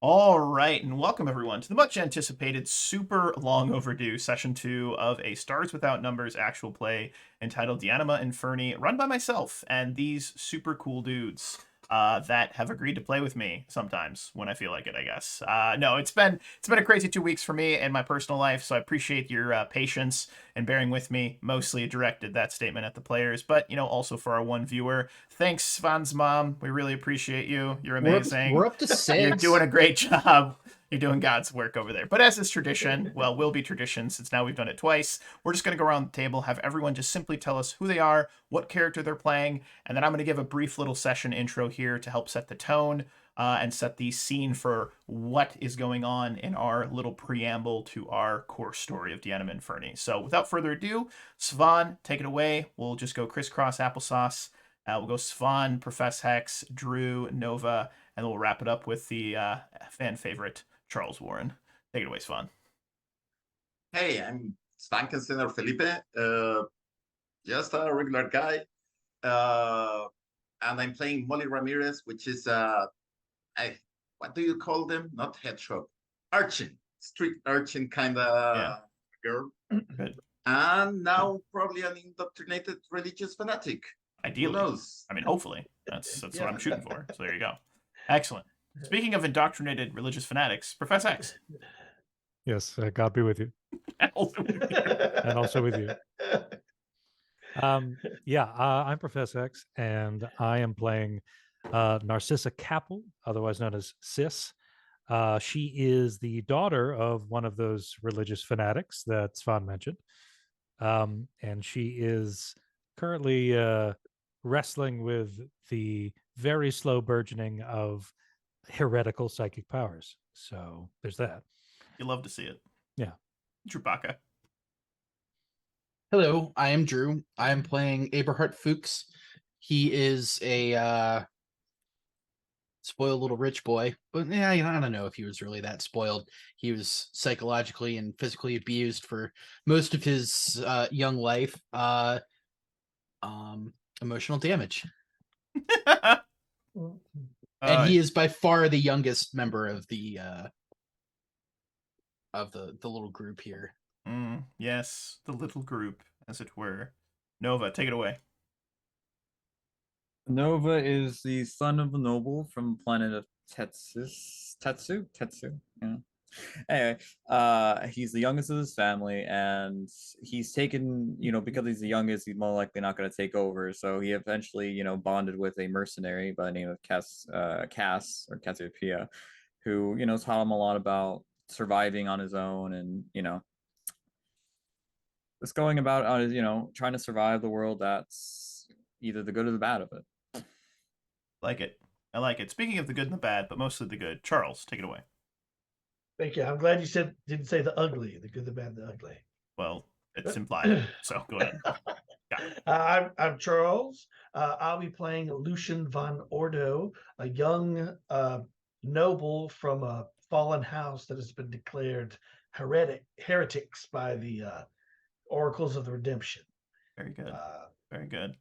All right, and welcome everyone to the much anticipated, super long overdue session 2 of a Stars Without Numbers actual play entitled The Anima Inferni, run by myself and these super cool dudes that have agreed to play with me sometimes when I feel like it, I guess. No, it's been a crazy 2 weeks for me in my personal life, so I appreciate your patience and bearing with me. Mostly directed that statement at the players, but also for our one viewer. Thanks, Svan's mom. We really appreciate you. You're We're amazing. up to You're doing six. a great job. You're doing God's work over there. But as is tradition, well, will be tradition since now we've done it twice, we're just going to go around the table, have everyone just simply tell us who they are, what character they're playing, and then I'm going to give a brief little session intro here to help set the tone and set the scene for what is going on in our little preamble to our core story of Anima Inferni. So without further ado, Svan, take it away. We'll just go crisscross applesauce. We'll go Svan, Profess Hex, Drew, Nova, and we'll wrap it up with the fan favorite Charles Warren. Take it away, Svan. Hey, I'm Spankensteiner Felipe, just a regular guy. And I'm playing Molly Ramirez, which is, what do you call them? Not hedgehog, urchin, street urchin kind of girl. Good. And now probably an indoctrinated religious fanatic. Ideally. Who knows? I mean, hopefully. That's what I'm shooting for. So there you go. Excellent. Speaking of indoctrinated religious fanatics, Professor X. Yes, God be with you. And also with you. And also with you. I'm Professor X, and I am playing Narcissa Capel, otherwise known as Sis. She is the daughter of one of those religious fanatics that Svan mentioned. And she is currently wrestling with the very slow burgeoning of heretical psychic powers. So there's that. You love to see it. Yeah. Chewbacca. Hello, I am Drew. I am playing Aberhart Fuchs. He is a spoiled little rich boy, but yeah, I don't know if he was really that spoiled. He was psychologically and physically abused for most of his young life. Emotional damage. And he is by far the youngest member of the little group here. Yes, the little group, as it were. Nova, take it away. Nova is the son of a noble from the planet of Tetsu. Yeah. Anyway, he's the youngest of his family, and he's taken, because he's the youngest, he's more likely not going to take over. So he eventually, bonded with a mercenary by the name of Cass or Cassiopeia, who, taught him a lot about surviving on his own and, just going about on his, trying to survive the world that's either the good or the bad of it. Like it. I like it. Speaking of the good and the bad, but mostly the good, Charles, take it away. Thank you. I'm glad you didn't say the ugly, the good, the bad, the ugly. Well, it's implied, so go ahead. I'm Charles. I'll be playing Lucian von Ordo, a young noble from a fallen house that has been declared heretics by the oracles of the redemption. Very good. Very good.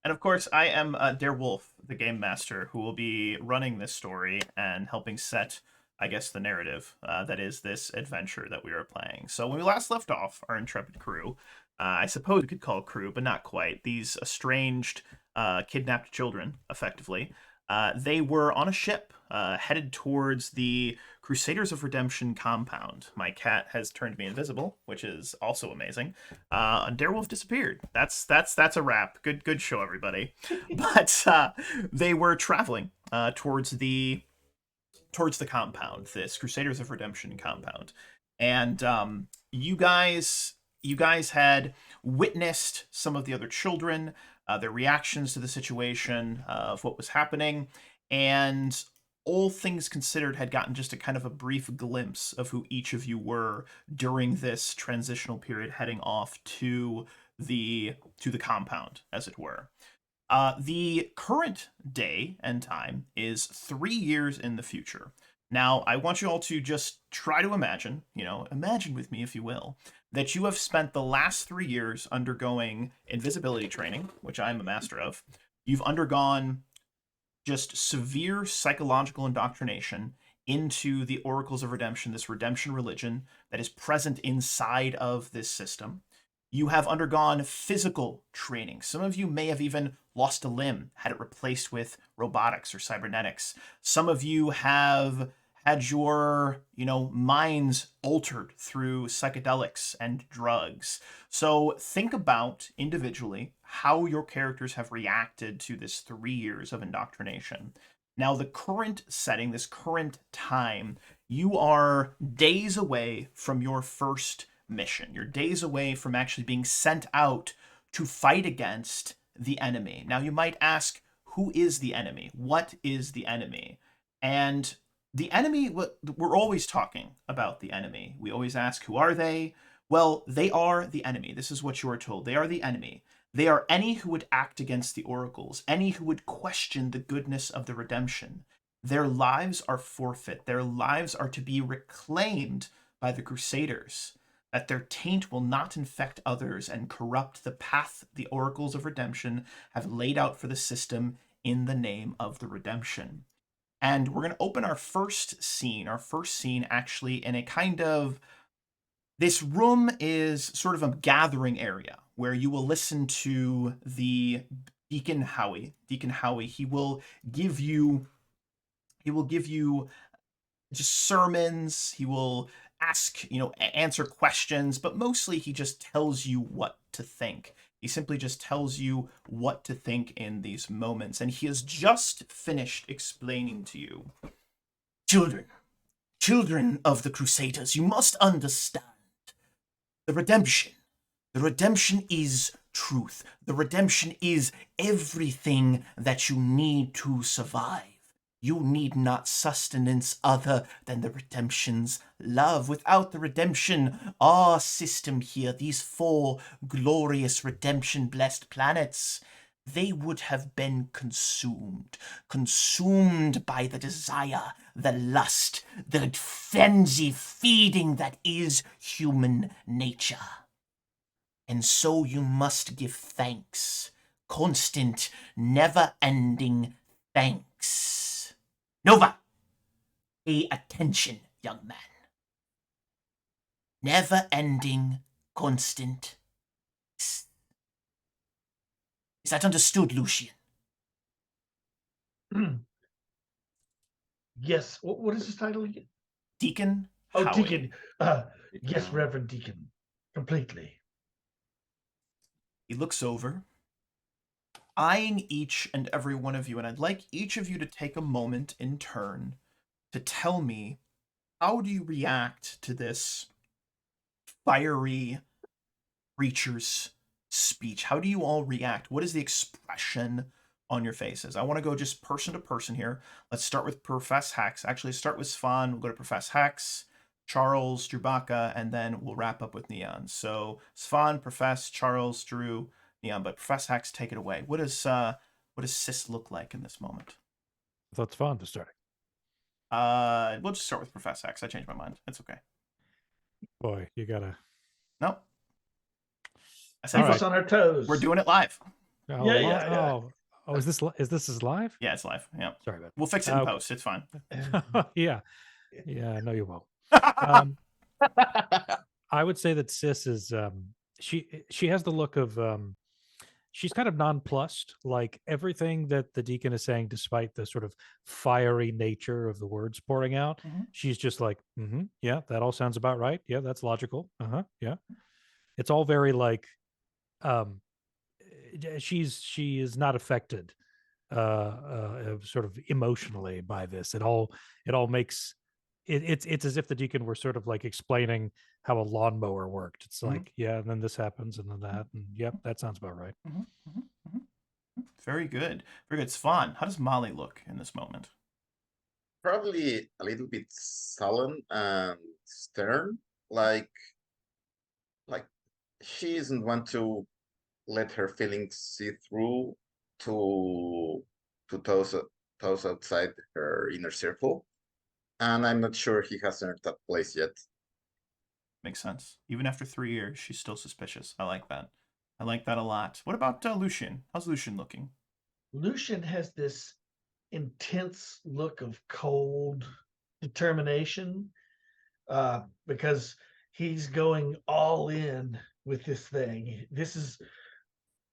And of course, I am Der Wolf, the game master, who will be running this story and helping set, I guess, the narrative that is this adventure that we are playing. So when we last left off, our intrepid crew, I suppose we could call crew, but not quite, these estranged, kidnapped children, effectively, they were on a ship headed towards the Crusaders of Redemption compound. My cat has turned me invisible, which is also amazing. Darewolf disappeared. That's a wrap. Good show, everybody. But they were traveling towards the compound, this Crusaders of Redemption compound, and you guys had witnessed some of the other children, their reactions to the situation of what was happening, and all things considered had gotten just a kind of a brief glimpse of who each of you were during this transitional period heading off to the compound, as it were. The current day and time is 3 years in the future. Now, I want you all to just try to imagine, imagine with me, if you will, that you have spent the last 3 years undergoing invisibility training, which I'm a master of. You've undergone just severe psychological indoctrination, into the Oracles of Redemption, this redemption religion that is present inside of this system. You have undergone physical training. Some of you may have even lost a limb, had it replaced with robotics or cybernetics. Some of you have had your, minds altered through psychedelics and drugs. So think about individually how your characters have reacted to this 3 years of indoctrination. Now, the current setting, this current time, you are days away from your first mission. You're days away from actually being sent out to fight against the enemy. Now, you might ask, who is the enemy? What is the enemy? And the enemy, we're always talking about the enemy. We always ask, who are they? Well, they are the enemy. This is what you are told. They are the enemy. They are any who would act against the oracles, any who would question the goodness of the redemption. Their lives are forfeit. Their lives are to be reclaimed by the Crusaders, that their taint will not infect others and corrupt the path the oracles of redemption have laid out for the system in the name of the redemption. And we're going to open our first scene actually in a kind of, this room is sort of a gathering area where you will listen to the Decon Howe. Decon Howe, he will give you just sermons. He will ask, answer questions, but mostly he just tells you what to think. He simply just tells you what to think in these moments. And he has just finished explaining to you, children of the Crusaders, you must understand the redemption. The redemption is truth. The redemption is everything that you need to survive. You need not sustenance other than the redemption's love. Without the redemption, our system here, these 4 glorious redemption-blessed planets, they would have been consumed by the desire, the lust, the frenzy feeding that is human nature. And so you must give thanks, constant, never-ending thanks. Nova, pay attention, young man. Never-ending, constant. Is that understood, Lucian? Yes. What is his title again? Decon Oh, Howe. Deacon. Yes, Reverend Deacon. Completely. He looks over, eyeing each and every one of you, and I'd like each of you to take a moment in turn to tell me, how do you react to this fiery preacher's speech? How do you all react? What is the expression on your faces? I want to go just person to person here. Let's start with Profess Hex. Actually, start with Svan. We'll go to Profess Hex, Charles, Drubaka, and then we'll wrap up with Neon. So Svan, Profess, Charles, Drew, Neon. But Profess Hex, take it away. What does Sis look like in this moment? I thought Svan was starting. We'll just start with Profess Hex. I changed my mind. It's okay. Boy, you gotta. Nope. I Keep us on our toes. We're doing it live. Oh, Yeah. Oh, is this live? Yeah, it's live. Yeah. Sorry about. We'll fix it in post. It's fine. Yeah. No, you won't. I would say that Sis is she has the look of she's kind of nonplussed, like everything that the deacon is saying, despite the sort of fiery nature of the words pouring out. She's just like, yeah, that all sounds about right. Yeah, that's logical. Yeah. It's all very like she is not affected sort of emotionally by this. It all makes it's as if the deacon were sort of like explaining how a lawnmower worked. It's like, yeah, and then this happens and then that, and yep, that sounds about right. Very good. Very good. Svan, how does Molly look in this moment? Probably a little bit sullen and stern, like she doesn't want to let her feelings see through to those outside her inner circle. And I'm not sure he has earned that place yet. Makes sense. Even after 3 years, she's still suspicious. I like that. I like that a lot. What about Lucian? How's Lucian looking? Lucian has this intense look of cold determination, because he's going all in with this thing.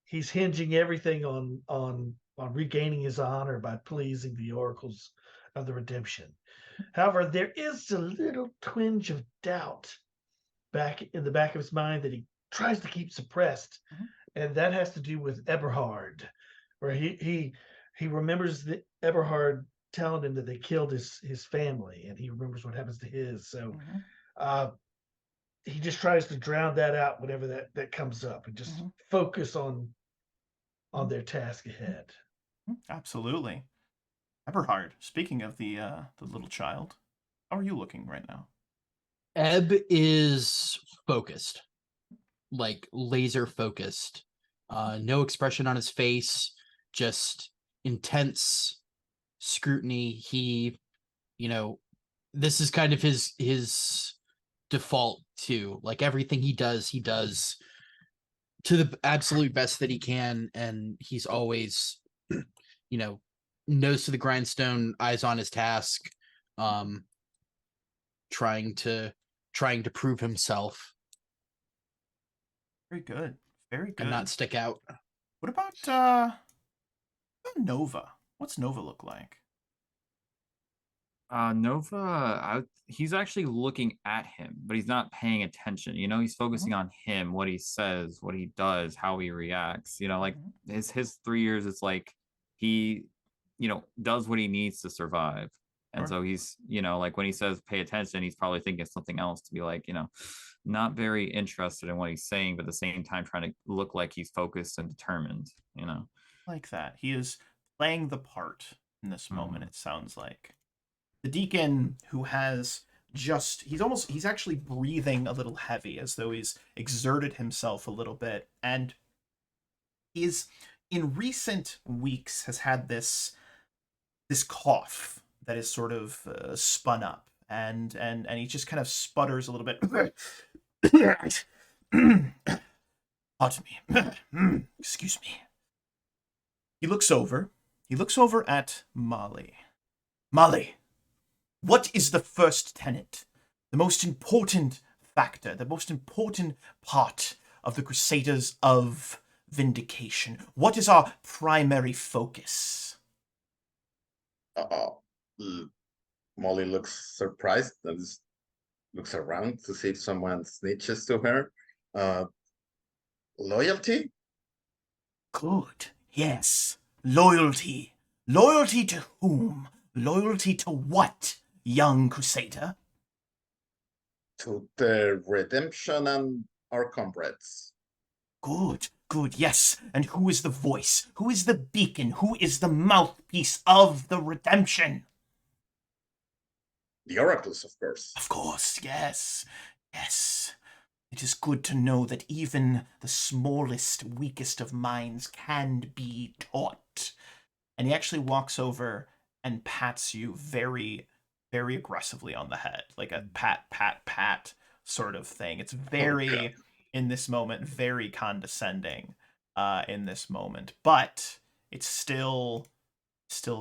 He's hinging everything on regaining his honor by pleasing the oracles of the redemption. However, there is a little twinge of doubt back in the back of his mind that he tries to keep suppressed, and that has to do with Eberhard, where he remembers the Eberhard telling him that they killed his family, and he remembers what happens to his. So he just tries to drown that out whenever that comes up, and just focus on their task ahead. Absolutely. Eberhard, speaking of the little child, how are you looking right now? Ebb is focused, like laser focused. No expression on his face, just intense scrutiny. He, this is kind of his default too. Like everything he does to the absolute best that he can, and he's always, nose to the grindstone, eyes on his task, trying to prove himself. Very good. Very good. And not stick out. What about Nova? What's Nova look like? Nova, he's actually looking at him, but he's not paying attention. He's focusing on him, what he says, what he does, how he reacts. Like his 3 years, it's like he, does what he needs to survive. And so he's, like when he says pay attention, he's probably thinking of something else to be like, not very interested in what he's saying, but at the same time trying to look like he's focused and determined, Like that. He is playing the part in this moment, it sounds like. The deacon, who has he's actually breathing a little heavy, as though he's exerted himself a little bit, and is in recent weeks has had this cough that is sort of spun up, and he just kind of sputters a little bit. Pardon me. Excuse me. He looks over at Molly. Molly, what is the first tenet, the most important factor, the most important part of the Crusaders of Vindication? What is our primary focus? Molly looks surprised and looks around to see if someone snitches to her. Loyalty? Good. Yes. Loyalty. Loyalty to whom? Loyalty to what, young Crusader? To the redemption and our comrades. Good, yes. And who is the voice? Who is the beacon? Who is the mouthpiece of the redemption? The oracles, of course. Of course, yes. It is good to know that even the smallest, weakest of minds can be taught. And he actually walks over and pats you very, very aggressively on the head, like a pat sort of thing. It's very, in this moment, very condescending in this moment, but it's still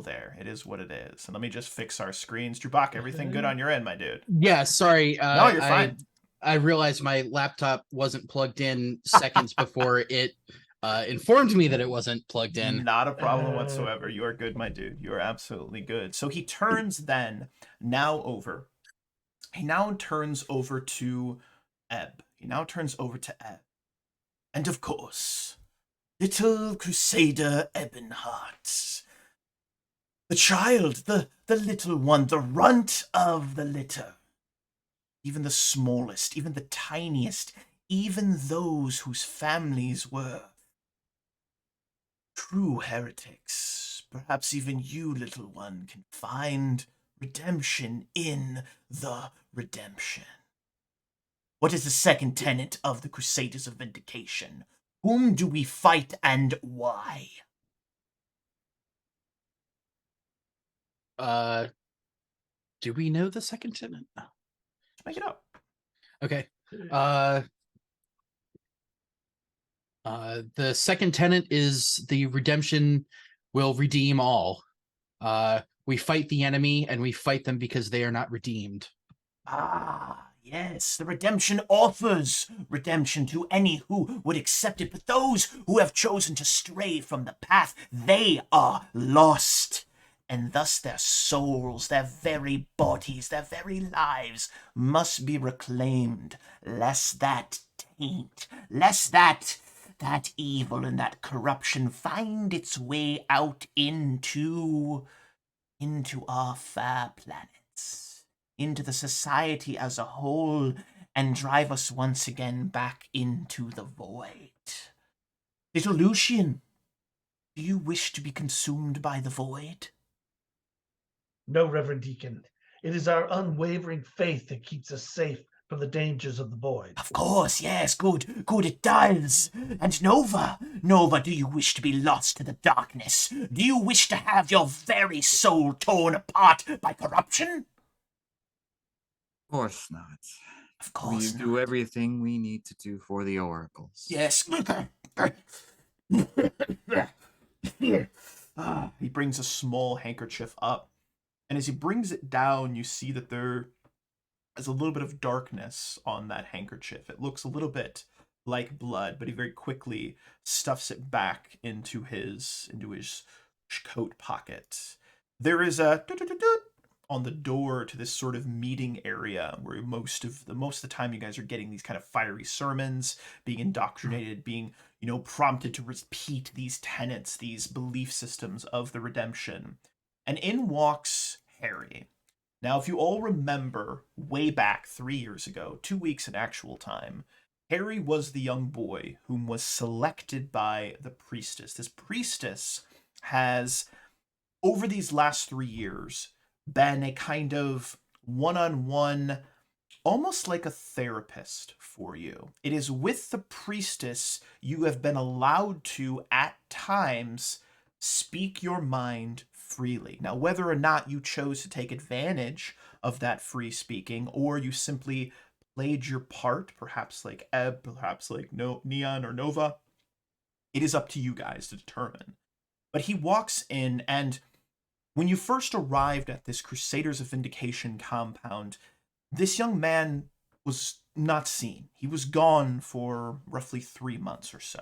there. It is what it is. And let me just fix our screens. Drubak, everything good on your end, my dude? Yeah, sorry. No, you're fine. I realized my laptop wasn't plugged in seconds before it informed me that it wasn't plugged in. Not a problem whatsoever. You are good, my dude. You are absolutely good. So he turns He now turns over to Ebb. And of course, little Crusader Ebonheart. The child, the little one, the runt of the litter. Even the smallest, even the tiniest, even those whose families were true heretics. Perhaps even you, little one, can find redemption in the redemption. What is the second tenet of the Crusaders of Vindication? Whom do we fight and why? Do we know the second tenet? Let's make it up. Okay. The second tenet is the redemption will redeem all. We fight the enemy, and we fight them because they are not redeemed. Ah, yes, the redemption offers redemption to any who would accept it, but those who have chosen to stray from the path, they are lost. And thus their souls, their very bodies, their very lives must be reclaimed, lest that taint, lest that evil and that corruption find its way out into our fair planets, into the society as a whole, and drive us once again back into the void. Little Lucian, do you wish to be consumed by the void? No, Reverend Deacon. It is our unwavering faith that keeps us safe from the dangers of the void. Of course, yes, good, it does. And Nova, do you wish to be lost to the darkness? Do you wish to have your very soul torn apart by corruption? Of course not. Of We course do not. everything we need to do for the oracles. Yes. He brings a small handkerchief up, and as he brings it down, you see that there is a little bit of darkness on that handkerchief. It looks a little bit like blood, but he very quickly stuffs it back into his coat pocket. There is a on the door to this sort of meeting area where most of the time you guys are getting these kind of fiery sermons, being indoctrinated, being, prompted to repeat these tenets, these belief systems of the redemption. And in walks Harry. Now, if you all remember way back 3 years ago, 2 weeks in actual time, Harry was the young boy whom was selected by the priestess. This priestess has, over these last 3 years, been a kind of one-on-one, almost like a therapist for you. It is with the priestess you have been allowed to, at times, speak your mind freely. Now, whether or not you chose to take advantage of that free speaking, or you simply played your part, perhaps like Ebb, perhaps like Neon or Nova, it is up to you guys to determine. But he walks in, and when you first arrived at this Crusaders of Vindication compound, this young man was not seen. He was gone for roughly 3 months or so.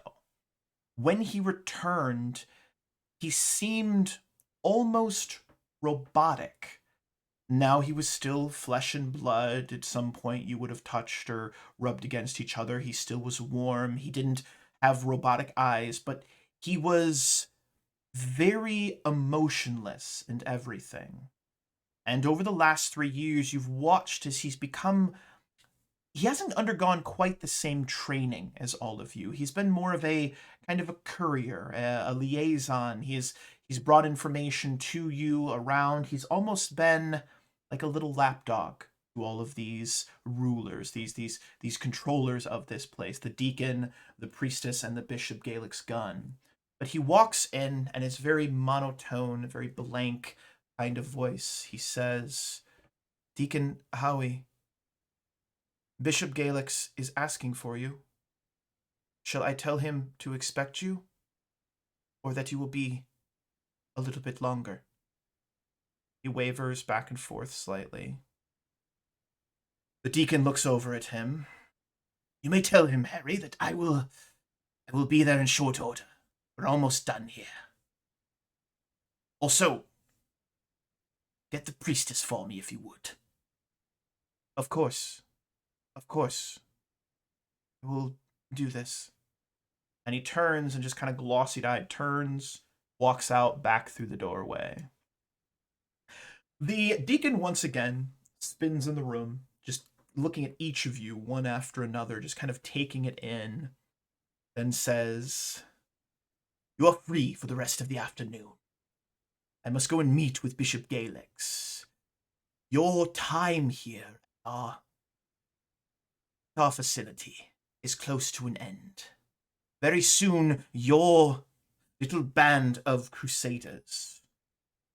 When he returned, he seemed almost robotic. Now he was still flesh and blood. At some point you would have touched or rubbed against each other. He still was warm. He didn't have robotic eyes, but he was very emotionless and everything. And over the last 3 years, you've watched as he hasn't undergone quite the same training as all of you. He's been more of a kind of a courier, a liaison. He's brought information to you around. He's almost been like a little lapdog to all of these rulers, these controllers of this place, the deacon, the priestess, and the Bishop Galex gun. But he walks in, and it's very monotone, very blank kind of voice. He says, "Deacon Howe, Bishop Galex is asking for you. Shall I tell him to expect you, or that you will be a little bit longer?" He wavers back and forth slightly. The deacon looks over at him. "You may tell him, Harry, that I will be there in short order. We're almost done here. Also, get the priestess for me if you would." Of course. I will do this." And he turns and just kind of glossy-eyed turns, walks out back through the doorway. The deacon once again spins in the room, just looking at each of you one after another, just kind of taking it in, then says, "You are free for the rest of the afternoon. I must go and meet with Bishop Galex. Your time here at our facility is close to an end. Very soon, your little band of Crusaders,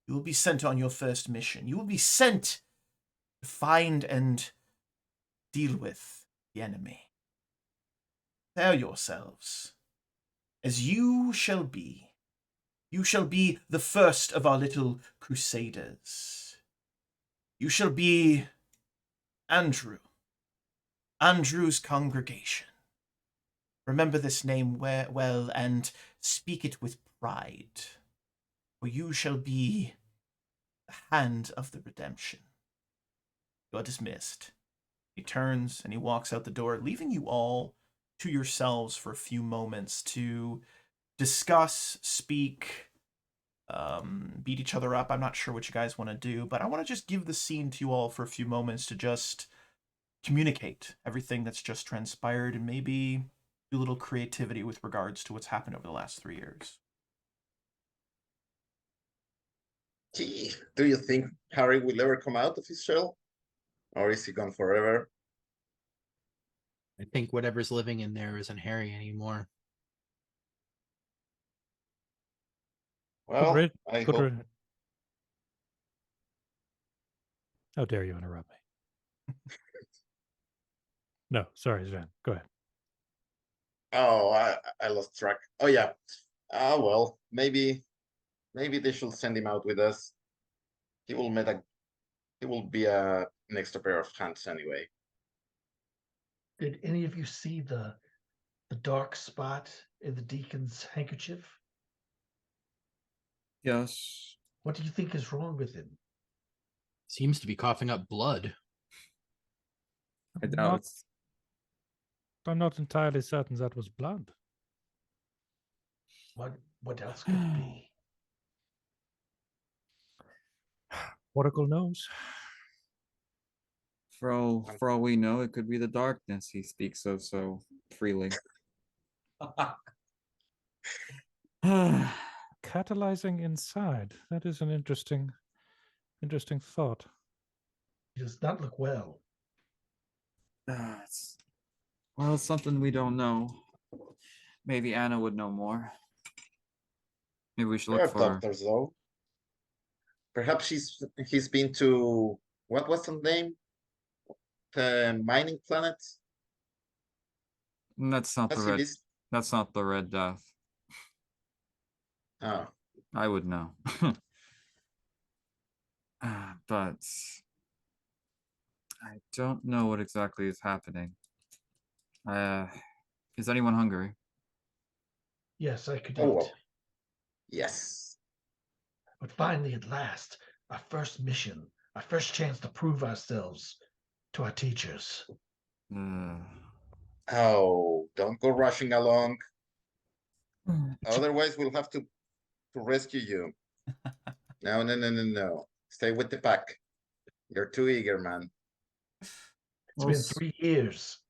you will be sent on your first mission. You will be sent to find and deal with the enemy. Prepare yourselves, as you shall be You shall be the first of our little crusaders. You shall be Andrew's congregation. Remember this name well and speak it with pride, for you shall be the hand of the redemption. You are dismissed. He turns and he walks out the door, leaving you all to yourselves for a few moments to discuss, speak, beat each other up. I'm not sure what you guys want to do, but I want to just give the scene to you all for a few moments to just communicate everything that's just transpired and maybe do a little creativity with regards to what's happened over the last 3 years. Gee, do you think Harry will ever come out of his shell? Or is he gone forever? I think whatever's living in there isn't Harry anymore. Well, I hope. How dare you interrupt me? No, sorry, Jen. Go ahead. Oh, I lost track. Oh yeah. Well, maybe they should send him out with us. He will be an extra pair of hands anyway. Did any of you see the dark spot in the deacon's handkerchief? Yes. What do you think is wrong with him? Seems to be coughing up blood. I doubt it's I'm not entirely certain that was blood. What else could it be? Oracle knows. for all we know, it could be the darkness he speaks of so freely. Catalyzing inside. That is an interesting thought. He does not look well. It's something we don't know. Maybe Anna would know more. Maybe we should There look are for her. doctors though. Perhaps he's been to what was the name? The mining planet? That's not the Has he red. list- That's not the Red Death. Oh, I would know. But I don't know what exactly is happening. Is anyone hungry? Yes, I could Oh, eat. well. Yes. But finally, at last, our first mission, our first chance to prove ourselves to our teachers. Oh, don't go rushing along. Otherwise, we'll have to rescue you. No. Stay with the pack. You're too eager, man. It's been 3 years.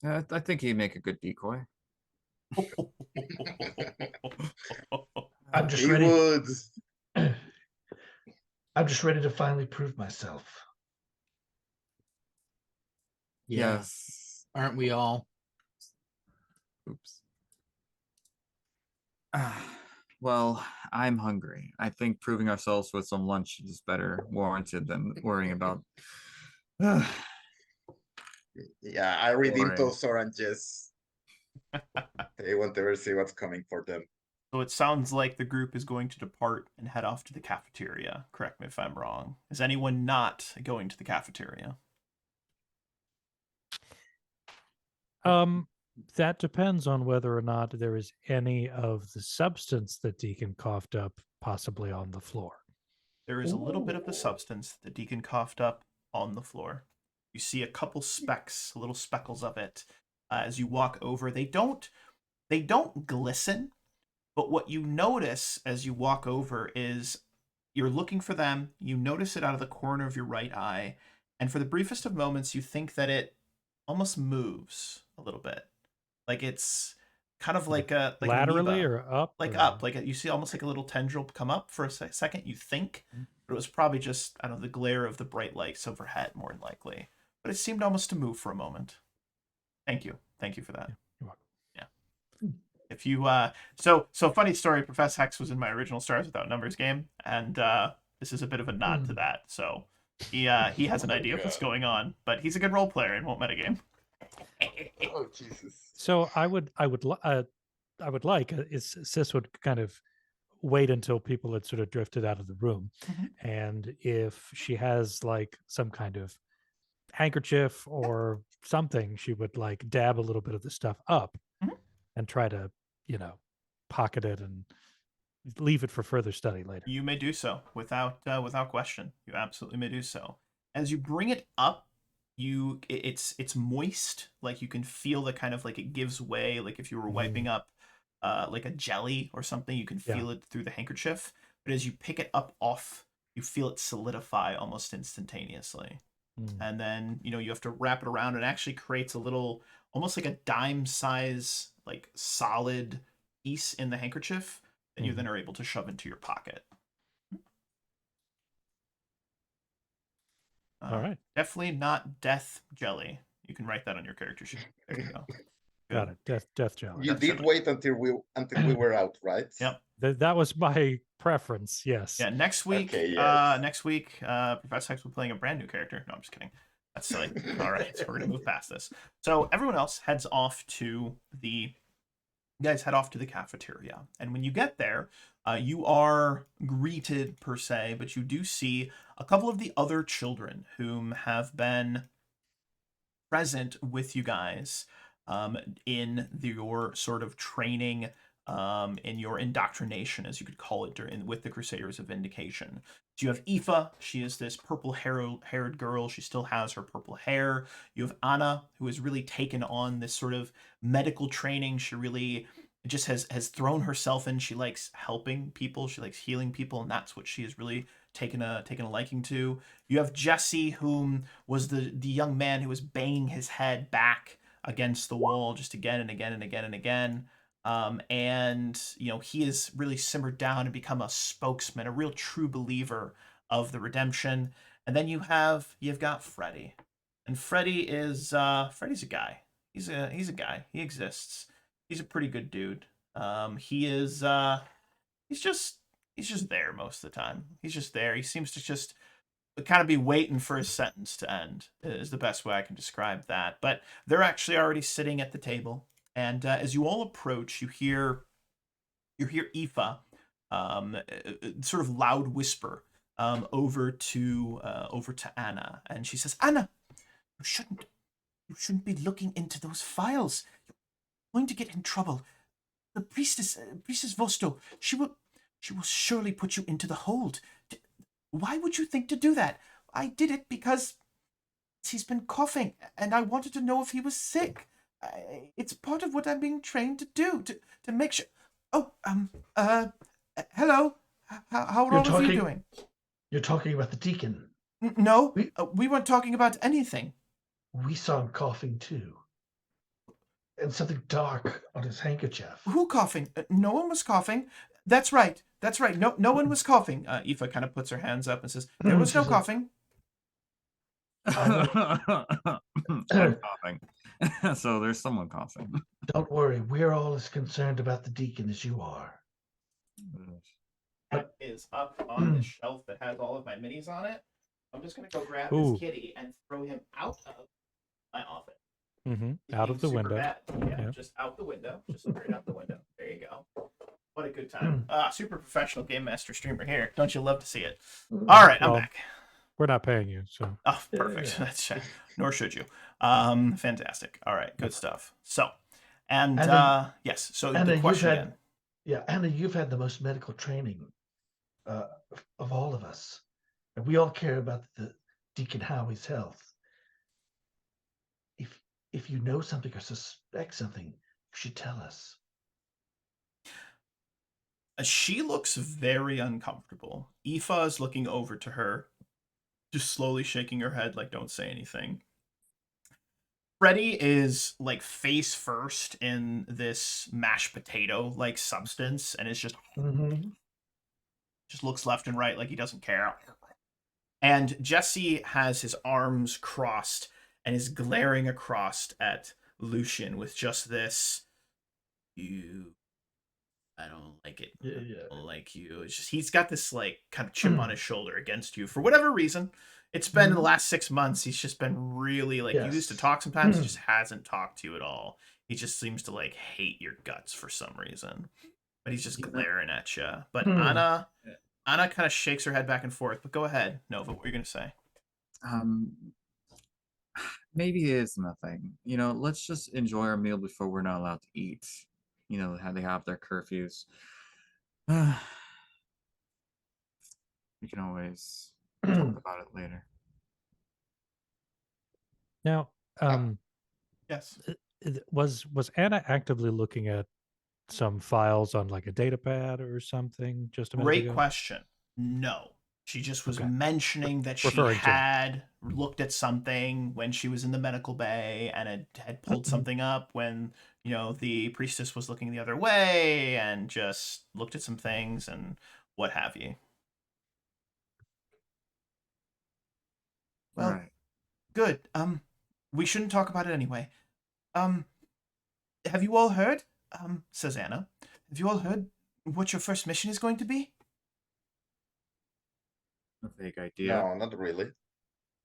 I think he'd make a good decoy. I'm just He ready. would. I'm just ready to finally prove myself. Yeah, Yes. aren't we all? Oops. Well, I'm hungry. I think proving ourselves with some lunch is better warranted than worrying about. Yeah, I redeemed Boring. those oranges. They won't ever see what's coming for them. So it sounds like the group is going to depart and head off to the cafeteria. Correct me if I'm wrong. Is anyone not going to the cafeteria? That depends on whether or not there is any of the substance that Deacon coughed up possibly on the floor. There is a little bit of the substance that Deacon coughed up on the floor. You see a couple specks, little speckles of it, as you walk over. They don't glisten, but what you notice as you walk over is you're looking for them. You notice it out of the corner of your right eye, and for the briefest of moments, you think that it almost moves a little bit, like it's kind of like a Laterally an amoeba. or up? Like or... up, like you see almost like a little tendril come up for a second. You think, but it was probably just I don't know the glare of the bright lights overhead, more than likely. But it seemed almost to move for a moment. Thank you for that. You're welcome. Yeah. If you so funny story. Professor Hex was in my original Stars Without Numbers game, and this is a bit of a nod to that. So he has an idea of what's going on, but he's a good role player and won't metagame. Oh Jesus! So I would I would like is Sis would kind of wait until people had sort of drifted out of the room, and if she has like some kind of handkerchief or something, she would like dab a little bit of the stuff up and try to, pocket it and leave it for further study later. You may do so without question. You absolutely may do so. As you bring it up, it's moist. Like you can feel the kind of like it gives way. Like if you were wiping up like a jelly or something, you can feel it through the handkerchief. But as you pick it up off, you feel it solidify almost instantaneously. And then you have to wrap it around, and it actually creates a little, almost like a dime size, like solid piece in the handkerchief that you then are able to shove into your pocket. All right. Definitely not death jelly. You can write that on your character sheet. There you go. Got it. Death jelly. You did wait until we were out, right? Yep. That was my preference. Yes. Yeah. Next week. Okay, yes. Next week, Professor X will be playing a brand new character. No, I'm just kidding. That's silly. All right, so we're gonna move past this. So everyone else heads off to the. You guys head off to the cafeteria, and when you get there, you are greeted per se, but you do see a couple of the other children whom have been present with you guys in your sort of training, in your indoctrination, as you could call it, with the Crusaders of Vindication. So you have Iffa. She is this purple-haired girl. She still has her purple hair. You have Anna, who has really taken on this sort of medical training. She really just has thrown herself in. She likes helping people. She likes healing people, and that's what she has really taken a liking to. You have Jessie, whom was the young man who was banging his head back against the wall just again and again and again and again. And he has really simmered down and become a spokesman, a real true believer of the redemption. And then you've got Freddie, and Freddie is Freddie's a guy. He's a guy. He exists. He's a pretty good dude. He's just there most of the time. He's just there. He seems to just kind of be waiting for his sentence to end, is the best way I can describe that. But they're actually already sitting at the table. And as you all approach, you hear Iffa sort of loud whisper over to Anna, and she says, "Anna, you shouldn't be looking into those files. You're going to get in trouble. The priestess Vosto, she will surely put you into the hold. Why would you think to do that? I did it because he's been coughing, and I wanted to know if he was sick. It's part of what I'm being trained to do, to make sure. Oh, hello. How are all of you doing? You're talking about the deacon. No, we weren't talking about anything. We saw him coughing too. And something dark on his handkerchief. Who coughing? No one was coughing. That's right. No one was coughing. Iffa kind of puts her hands up and says, "There was no coughing." I'm coughing. So there's someone coughing. Don't worry, we're all as concerned about the deacon as you are. That is up on the shelf that has all of my minis on it. I'm just going to go grab this kitty and throw him out of my office. Out of the window. Yeah, just out the window. Just straight out the window. There you go. What a good time. Super professional game master streamer here. Don't you love to see it? All right, I'm back. We're not paying you, so. Oh, perfect. Yeah. That's nor should you. Fantastic. All right, good stuff. So, and yes. So the question again. Yeah, Anna, you've had the most medical training of all of us, and we all care about the Decon Howe's health. If you know something or suspect something, you should tell us. She looks very uncomfortable. Iffa is looking over to her, just slowly shaking her head like, don't say anything. Freddie is like face first in this mashed potato like substance and is just looks left and right like he doesn't care. And Jessie has his arms crossed and is glaring across at Lucian with just this, I don't like it. I don't like you. It's just he's got this like kind of chip on his shoulder against you for whatever reason. It's been the last 6 months. He's just been really like he used to talk sometimes. He just hasn't talked to you at all. He just seems to like hate your guts for some reason. But he's just Yeah. glaring at you. But Hmm. Anna kind of shakes her head back and forth. But go ahead, Nova. What are you gonna say? Maybe it is nothing. Let's just enjoy our meal before we're not allowed to eat. How they have their curfews. We can always talk about it later. Now, Yes. was Anna actively looking at some files on like a data pad or something just a minute Great ago? question. No. She just was Okay. mentioning that she Referring to. had looked at something when she was in the medical bay and had pulled something up when, the priestess was looking the other way and just looked at some things and what have you. Well, Right. good. We shouldn't talk about it anyway. Have you all heard? Says Anna. Have you all heard what your first mission is going to be? A vague idea. No, not really.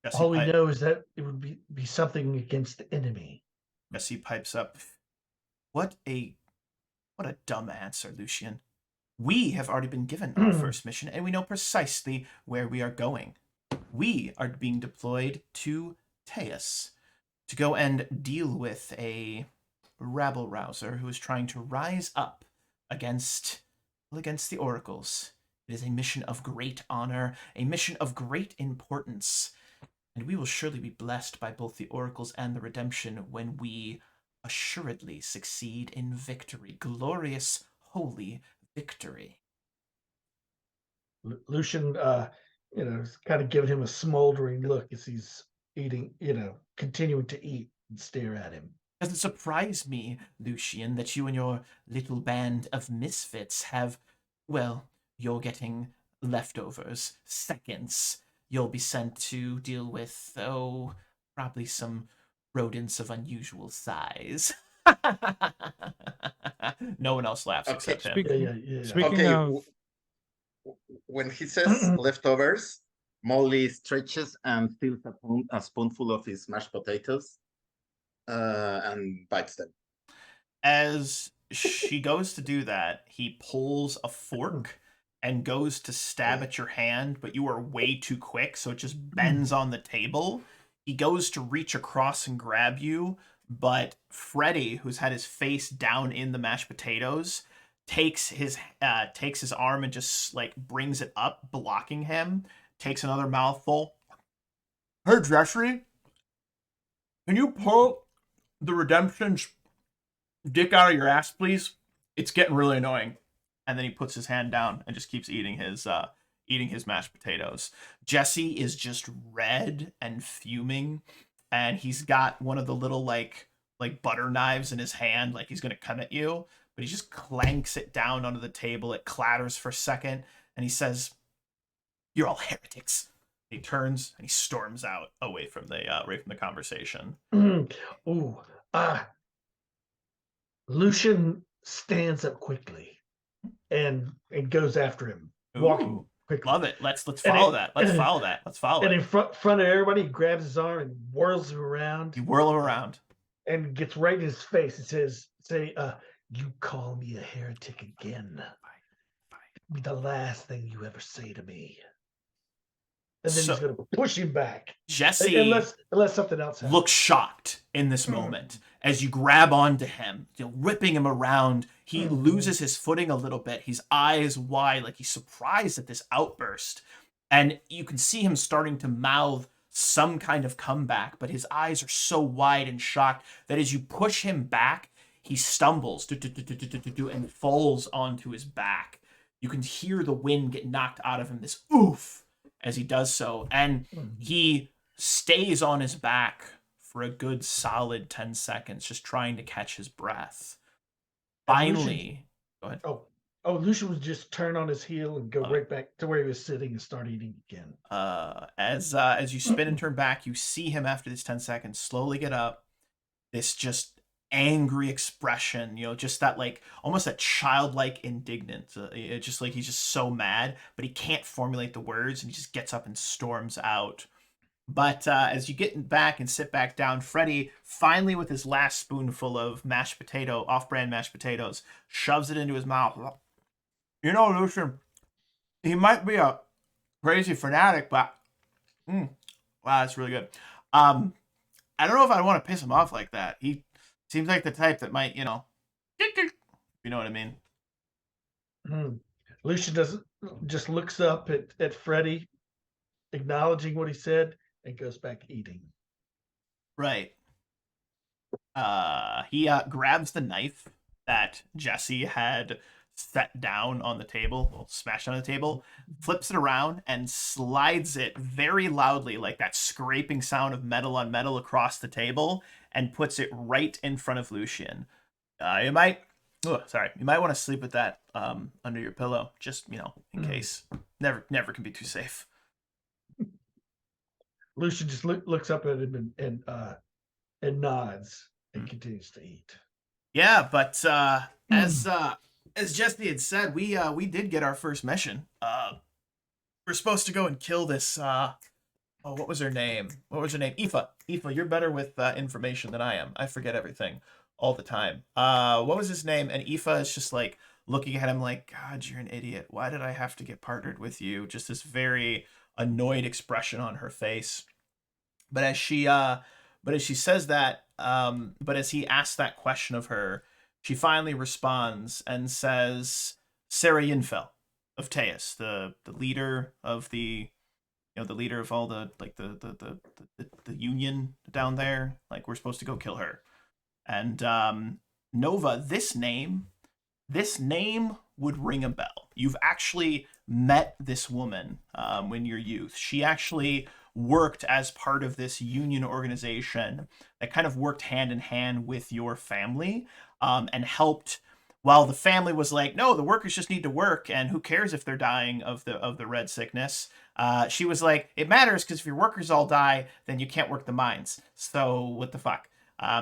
Jessie, All we know is that it would be something against the enemy. Jessie pipes up. What a dumb answer, Lucian. We have already been given our first mission, and we know precisely where we are going. We are being deployed to Teus to go and deal with a rabble rouser who is trying to rise up against the oracles. It is a mission of great honor, a mission of great importance, and we will surely be blessed by both the oracles and the redemption when we assuredly succeed in victory. Glorious, holy victory. Lucian, is kind of giving him a smoldering look as he's eating, continuing to eat and stare at him. Does it surprise me, Lucian, that you and your little band of misfits have, well, you're getting leftovers, seconds. You'll be sent to deal with, probably some rodents of unusual size. No one else laughs Okay. except him. Yeah. Speaking Okay, of, when he says leftovers, Molly stretches and steals a spoonful of his mashed potatoes and bites them. As she goes to do that, he pulls a fork and goes to stab at your hand, but you are way too quick, so it just bends on the table. He goes to reach across and grab you, but Freddie, who's had his face down in the mashed potatoes, takes his arm and just like brings it up, blocking him. Takes another mouthful. Hey, Jessie, can you pull the redemption's dick out of your ass, please? It's getting really annoying. And then he puts his hand down and just keeps eating his mashed potatoes. Jessie is just red and fuming, and he's got one of the little like butter knives in his hand, like he's gonna come at you, but he just clanks it down onto the table. It clatters for a second, and he says, "You're all heretics." He turns and he storms out away from the conversation. Ooh, Lucian stands up quickly and goes after him, walking Ooh, quickly. love it. Let's follow that. Let's follow that. Let's follow And it. in front of everybody, he grabs his arm and whirls him around. You whirl him around. And gets right in his face and says, you call me a heretic again. Be the last thing you ever say to me. And then he's going to push him back. Jessie, unless something else happens. Looks shocked in this moment as you grab onto him, ripping him around. He loses his footing a little bit. His eyes wide, like he's surprised at this outburst. And you can see him starting to mouth some kind of comeback, but his eyes are so wide and shocked that as you push him back, he stumbles and falls onto his back. You can hear the wind get knocked out of him, this oof, as he does so. And he stays on his back for a good solid 10 seconds, just trying to catch his breath. Finally, go ahead. Lucian would just turn on his heel and go right back to where he was sitting and start eating again. As you spin and turn back, you see him after this 10 seconds slowly get up. This just angry expression, just that like almost that childlike indignant. It's just like he's just so mad, but he can't formulate the words, and he just gets up and storms out. But as you get back and sit back down, Freddie, finally with his last spoonful of off-brand mashed potatoes, shoves it into his mouth. You know, Lucian, he might be a crazy fanatic, but wow, that's really good. I don't know if I want to piss him off like that. He seems like the type that might, you know what I mean. Lucian doesn't just looks up at Freddie, acknowledging what he said, and goes back eating. Right. He grabs the knife that Jessie had set down on the table, well, smashed on the table, flips it around and slides it very loudly, like that scraping sound of metal on metal across the table, and puts it right in front of Lucian. You might want to sleep with that under your pillow, just in case. Never can be too safe. Lucian just looks up at him and nods and continues to eat. Yeah, but as Jessie had said, we did get our first mission. We're supposed to go and kill this. What was her name? Iffa. Iffa, you're better with information than I am. I forget everything all the time. What was his name? And Iffa is just like looking at him like, God, you're an idiot. Why did I have to get partnered with you? Just this very annoyed expression on her face. But as she says that, but as he asks that question of her, she finally responds and says, Sarah Yinfel of Teus, the leader of the leader of all the union down there. Like, we're supposed to go kill her. And Nova, this name would ring a bell. You've actually met this woman in your youth. She actually worked as part of this union organization that kind of worked hand in hand with your family and helped. While the family was like, no, the workers just need to work, and who cares if they're dying of the red sickness? She was like, it matters, because if your workers all die, then you can't work the mines. So what the fuck?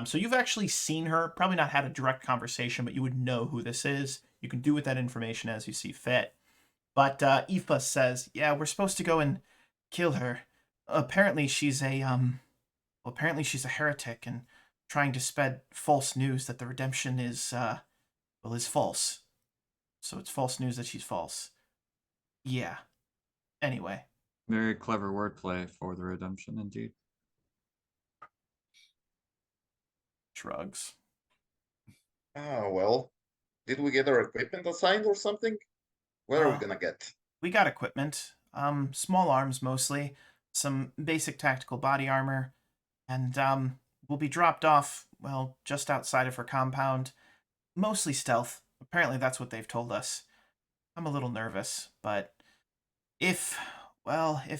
So you've actually seen her, probably not had a direct conversation, but you would know who this is. You can do with that information as you see fit. But Iffa says, yeah, we're supposed to go and kill her. Apparently she's a heretic and trying to spread false news that the redemption is false. So it's false news that she's false. Yeah. Anyway. Very clever wordplay for the redemption, indeed. Shrugs. Oh, well. Did we get our equipment assigned or something? What are we gonna get? We got equipment. Small arms mostly. Some basic tactical body armor. And we'll be dropped off, well, just outside of her compound. Mostly stealth. Apparently that's what they've told us. I'm a little nervous, but if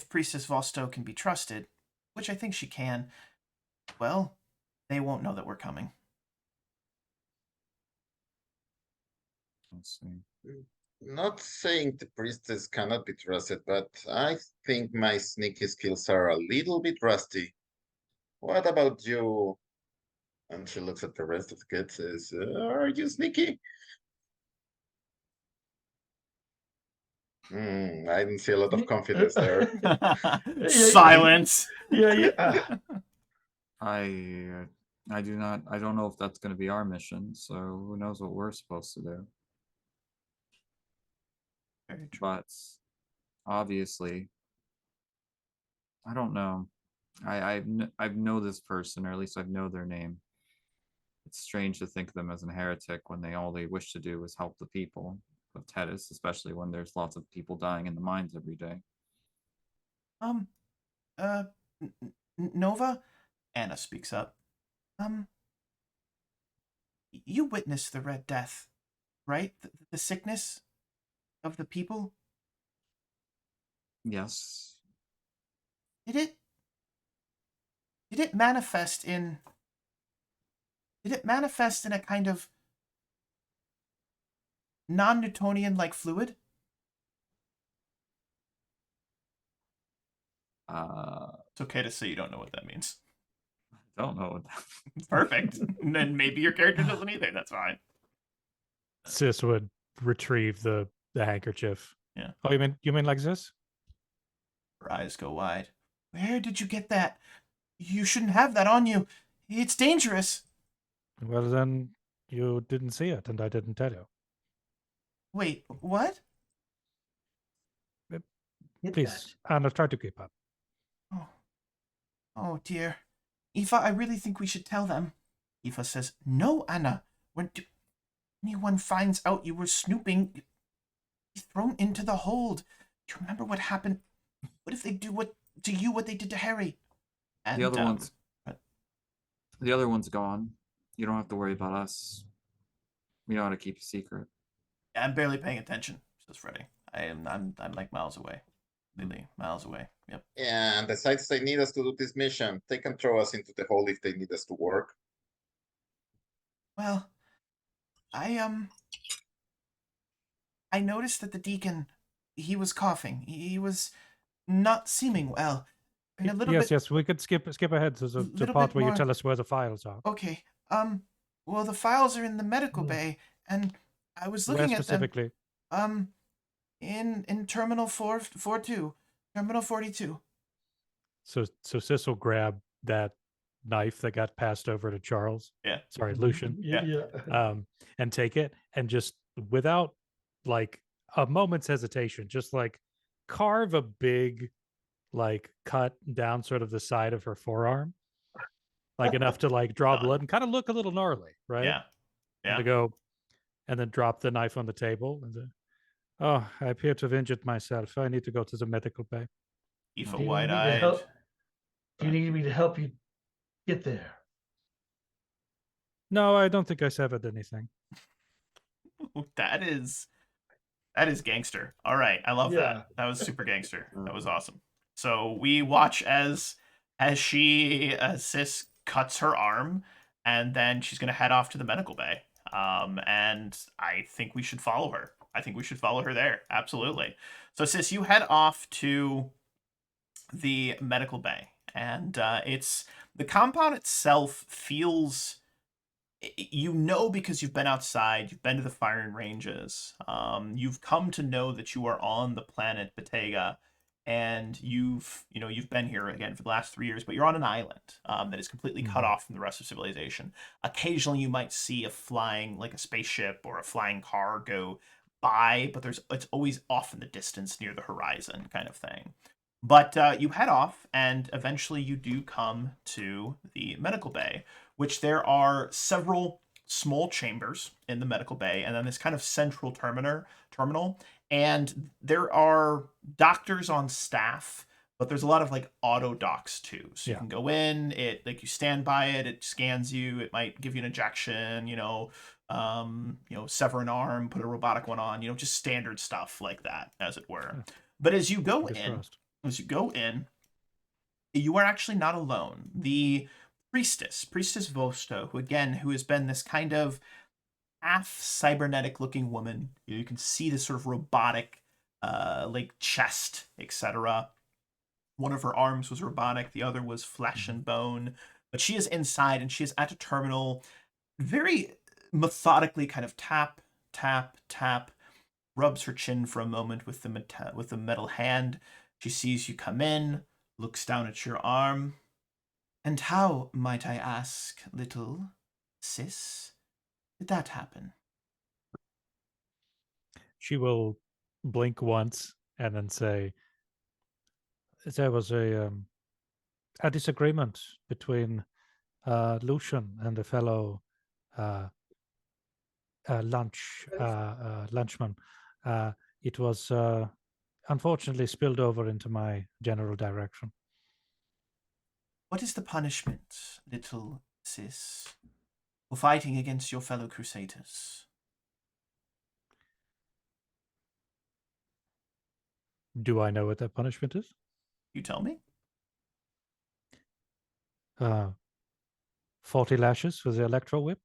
Priestess Vosto can be trusted, which I think she can, well, they won't know that we're coming. Let's see. Not saying the priestess cannot be trusted, but I think my sneaky skills are a little bit rusty. What about you? And she looks at the rest of the kids, says, are you sneaky? I didn't see a lot of confidence there. Silence. Yeah. I don't know if that's going to be our mission, so who knows what we're supposed to do. Very true. But obviously, I don't know. I know this person, or at least I know their name. It's strange to think of them as a heretic when all they wish to do is help the people of Tethys, especially when there's lots of people dying in the mines every day. Nova? Anna speaks up. You witnessed the Red Death, right? The sickness of the people? Yes. Did it manifest in a kind of non-Newtonian like fluid? It's okay to say you don't know what that means. I don't know what that means. Perfect. And then maybe your character doesn't either. That's fine. Sis would retrieve the handkerchief. Yeah. Oh, you mean like this? Her eyes go wide. Where did you get that? You shouldn't have that on you. It's dangerous. Well, then you didn't see it, and I didn't tell you. Wait, what? Get Please, Anna, try to keep up. Oh, oh dear. Iffa, I really think we should tell them. Iffa says, no, Anna. When anyone finds out you were snooping, you'll be thrown into the hold. Do you remember what happened? What if they do what they did to Harry? And, The other one's but- the other one's gone. You don't have to worry about us. We know how to keep a secret. I'm barely paying attention, says Freddie. I'm like miles away. Completely miles away. Yep. And besides, they need us to do this mission. They can throw us into the hole if they need us to work. Well, I noticed that the deacon, he was coughing. He was not seeming well. And a little Yes, bit. yes, we could skip ahead to the little part bit where you more- tell us where the files are. Okay. Well, the files are in the medical bay, and I was Where looking at them. specifically? In Terminal 442, Terminal 42. So Sis will grab that knife that got passed over to Charles. Yeah. Sorry, that. Lucian. Yeah. And take it and just without like a moment's hesitation, just like carve a big like cut down sort of the side of her forearm, like enough to like draw Done. blood and kind of look a little gnarly, right? Yeah. And Yeah. to go and then drop the knife on the table and then, oh, I appear to have injured myself. I need to go to the medical bay. Iffa Do you need me to wide-eyed. help- Do you need me to help you get there? No, I don't think I severed anything. That is gangster. All right, I love Yeah. that. That was super gangster. That was awesome. So we watch as Sis cuts her arm, and then she's gonna head off to the medical bay. And I think we should follow her. I think we should follow her there. Absolutely. So Sis, you head off to the medical bay, and it's the compound itself feels, you know, because you've been outside, you've been to the firing ranges, you've come to know that you are on the planet Betaga, and you've been here again for the last 3 years, but you're on an island that is completely cut off from the rest of civilization. Occasionally you might see a flying, like a spaceship or a flying car go by, but it's always off in the distance near the horizon kind of thing. But you head off, and eventually you do come to the medical bay, which there are several small chambers in the medical bay, and then this kind of central terminal. And there are doctors on staff, but there's a lot of like auto docs too. So you Yeah. can go in, it like you stand by it, it scans you, it might give you an injection, sever an arm, put a robotic one on, just standard stuff like that, as it were. Yeah. But as you go Fingers in, crossed. you are actually not alone. The Priestess Vosto, who has been this kind of half cybernetic looking woman. You can see this sort of robotic, like chest, etc. One of her arms was robotic, the other was flesh and bone. But she is inside, and she is at a terminal, very methodically kind of tap, tap, tap, rubs her chin for a moment with the metal hand. She sees you come in, looks down at your arm. And how, might I ask, little sis, did that happen? She will blink once and then say, there was a disagreement between Lucian and a fellow lunchman. It was unfortunately spilled over into my general direction. What is the punishment, little sis, for fighting against your fellow Crusaders? Do I know what that punishment is? You tell me? 40 lashes for the electro whip.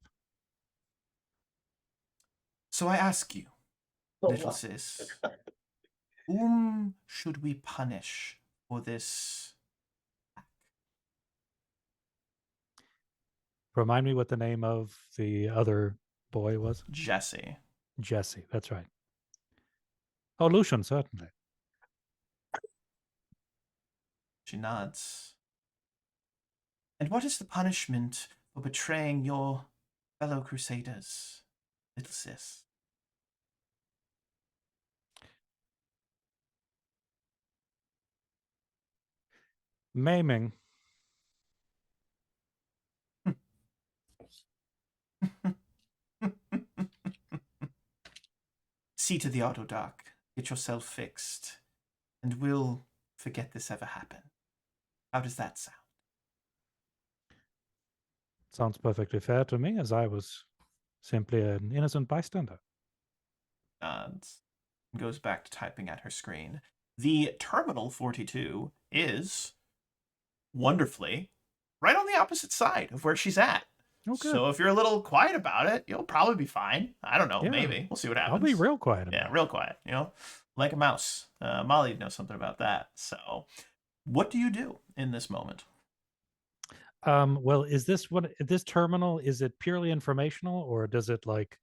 So I ask you, Oh, little wow. sis, whom should we punish for this? Remind me what the name of the other boy was. Jessie. Jessie, that's right. Oh, Lucian, certainly. She nods. And what is the punishment for betraying your fellow Crusaders, little sis? Maiming. See to the auto dock. Get yourself fixed, and we'll forget this ever happened. How does that sound? Sounds perfectly fair to me, as I was simply an innocent bystander. Nods. Goes back to typing at her screen. The Terminal 42 is wonderfully right on the opposite side of where she's at. Okay. So if you're a little quiet about it, you'll probably be fine. I don't know, Yeah. maybe. We'll see what happens. I'll be real quiet about Yeah, it. real quiet, like a mouse. Molly knows something about that. So what do you do in this moment? Well, is this terminal, is it purely informational, or does it like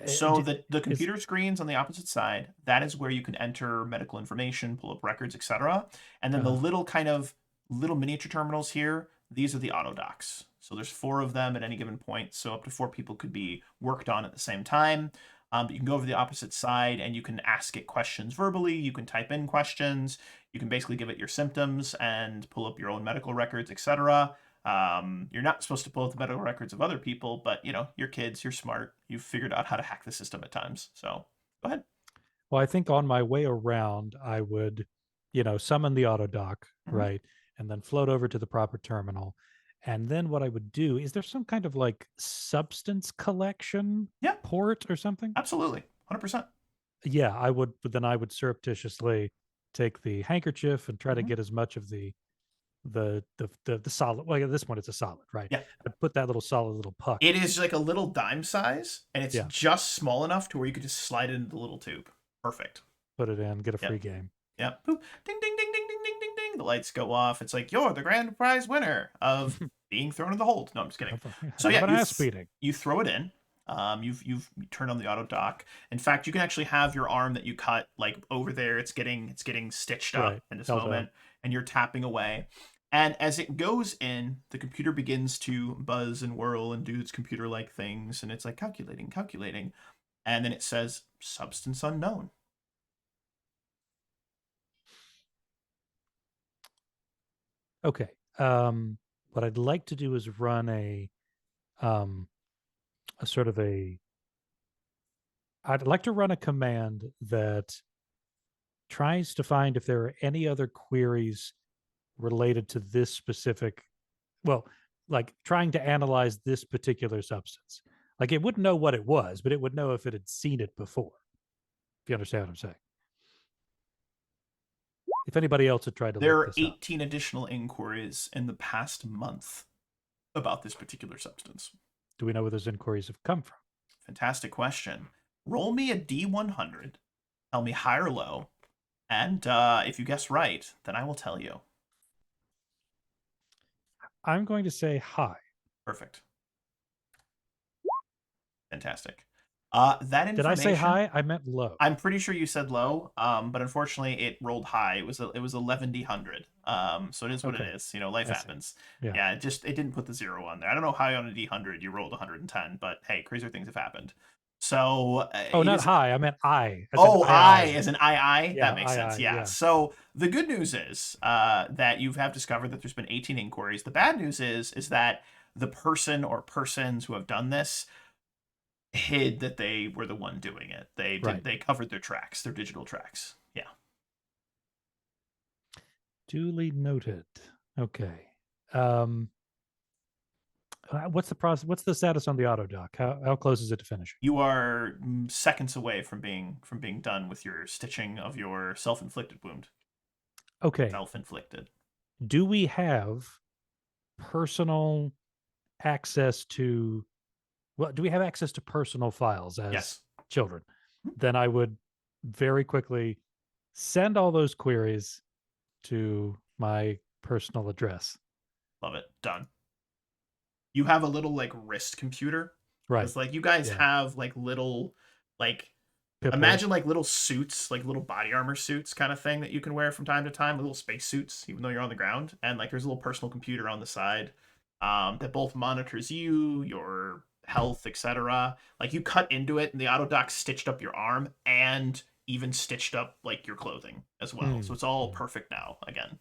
So the computer screens on the opposite side, that is where you can enter medical information, pull up records, etc. And then the little miniature terminals here, these are the auto docks. So there's 4 of them at any given point, so up to 4 people could be worked on at the same time. But you can go over the opposite side and you can ask it questions verbally. You can type in questions. You can basically give it your symptoms and pull up your own medical records, etc. You're not supposed to pull up the medical records of other people, but you're kids, you're smart, you've figured out how to hack the system at times. So go ahead. Well, I think on my way around, I would, summon the auto dock, right, and then float over to the proper terminal. And then what I would do is, there some kind of like substance collection port or something? Absolutely, 100%. Yeah, I would. But then I would surreptitiously take the handkerchief and try to get as much of the solid. Well, at this point, it's a solid, right? Yeah. I'd put that little solid little puck. It is like a little dime size, and it's just small enough to where you could just slide it into the little tube. Perfect. Put it in, get a free game. Yeah. Boop. Ding, ding, ding, ding, ding, ding, ding, ding. The lights go off. It's like, you're the grand prize winner of being thrown in the hold. No, I'm just kidding. So you throw it in. You've turned on the auto dock. In fact, you can actually have your arm that you cut like over there. It's getting stitched up in this moment, and you're tapping away. And as it goes in, the computer begins to buzz and whirl and do its computer-like things, and it's like calculating. And then it says, substance unknown. Okay. What I'd like to do is run a I'd like to run a command that tries to find if there are any other queries related to this specific, like trying to analyze this particular substance. Like, it wouldn't know what it was, but it would know if it had seen it before. If you understand what I'm saying. If anybody else had tried to There look are this 18 additional inquiries in the past month about this particular substance. Do we know where those inquiries have come from? Fantastic question. Roll me a D100. Tell me high or low. And if you guess right, then I will tell you. I'm going to say high. Perfect. Fantastic. That information. Did I say high? I meant low. I'm pretty sure you said low, but unfortunately it rolled high. It was 11 D100. So it is what it is. Life happens. Yeah, it didn't put the 0 on there. I don't know how on a D100 you rolled 110, but hey, crazier things have happened. So not high. I meant I. As an I. Yeah, that makes sense. Yeah. So the good news is that you have discovered that there's been 18 inquiries. The bad news is that the person or persons who have done this hid that they were the one doing it. They covered their tracks, their digital tracks. Yeah. Duly noted. Okay. What's the process? What's the status on the auto dock? How close is it to finishing? You are seconds away from being done with your stitching of your self-inflicted wound. Okay. Self-inflicted. Do we have personal access to? Well, do we have access to personal files as children? Then I would very quickly send all those queries to my personal address. Love it. Done. You have a little like wrist computer. Right. It's like you guys have like little like Pip-Boy. Imagine like little suits, like little body armor suits kind of thing that you can wear from time to time, little space suits, even though you're on the ground. And like there's a little personal computer on the side that both monitors you, your health, etc. Like you cut into it and the auto dock stitched up your arm and even stitched up like your clothing as well. So it's all perfect now again.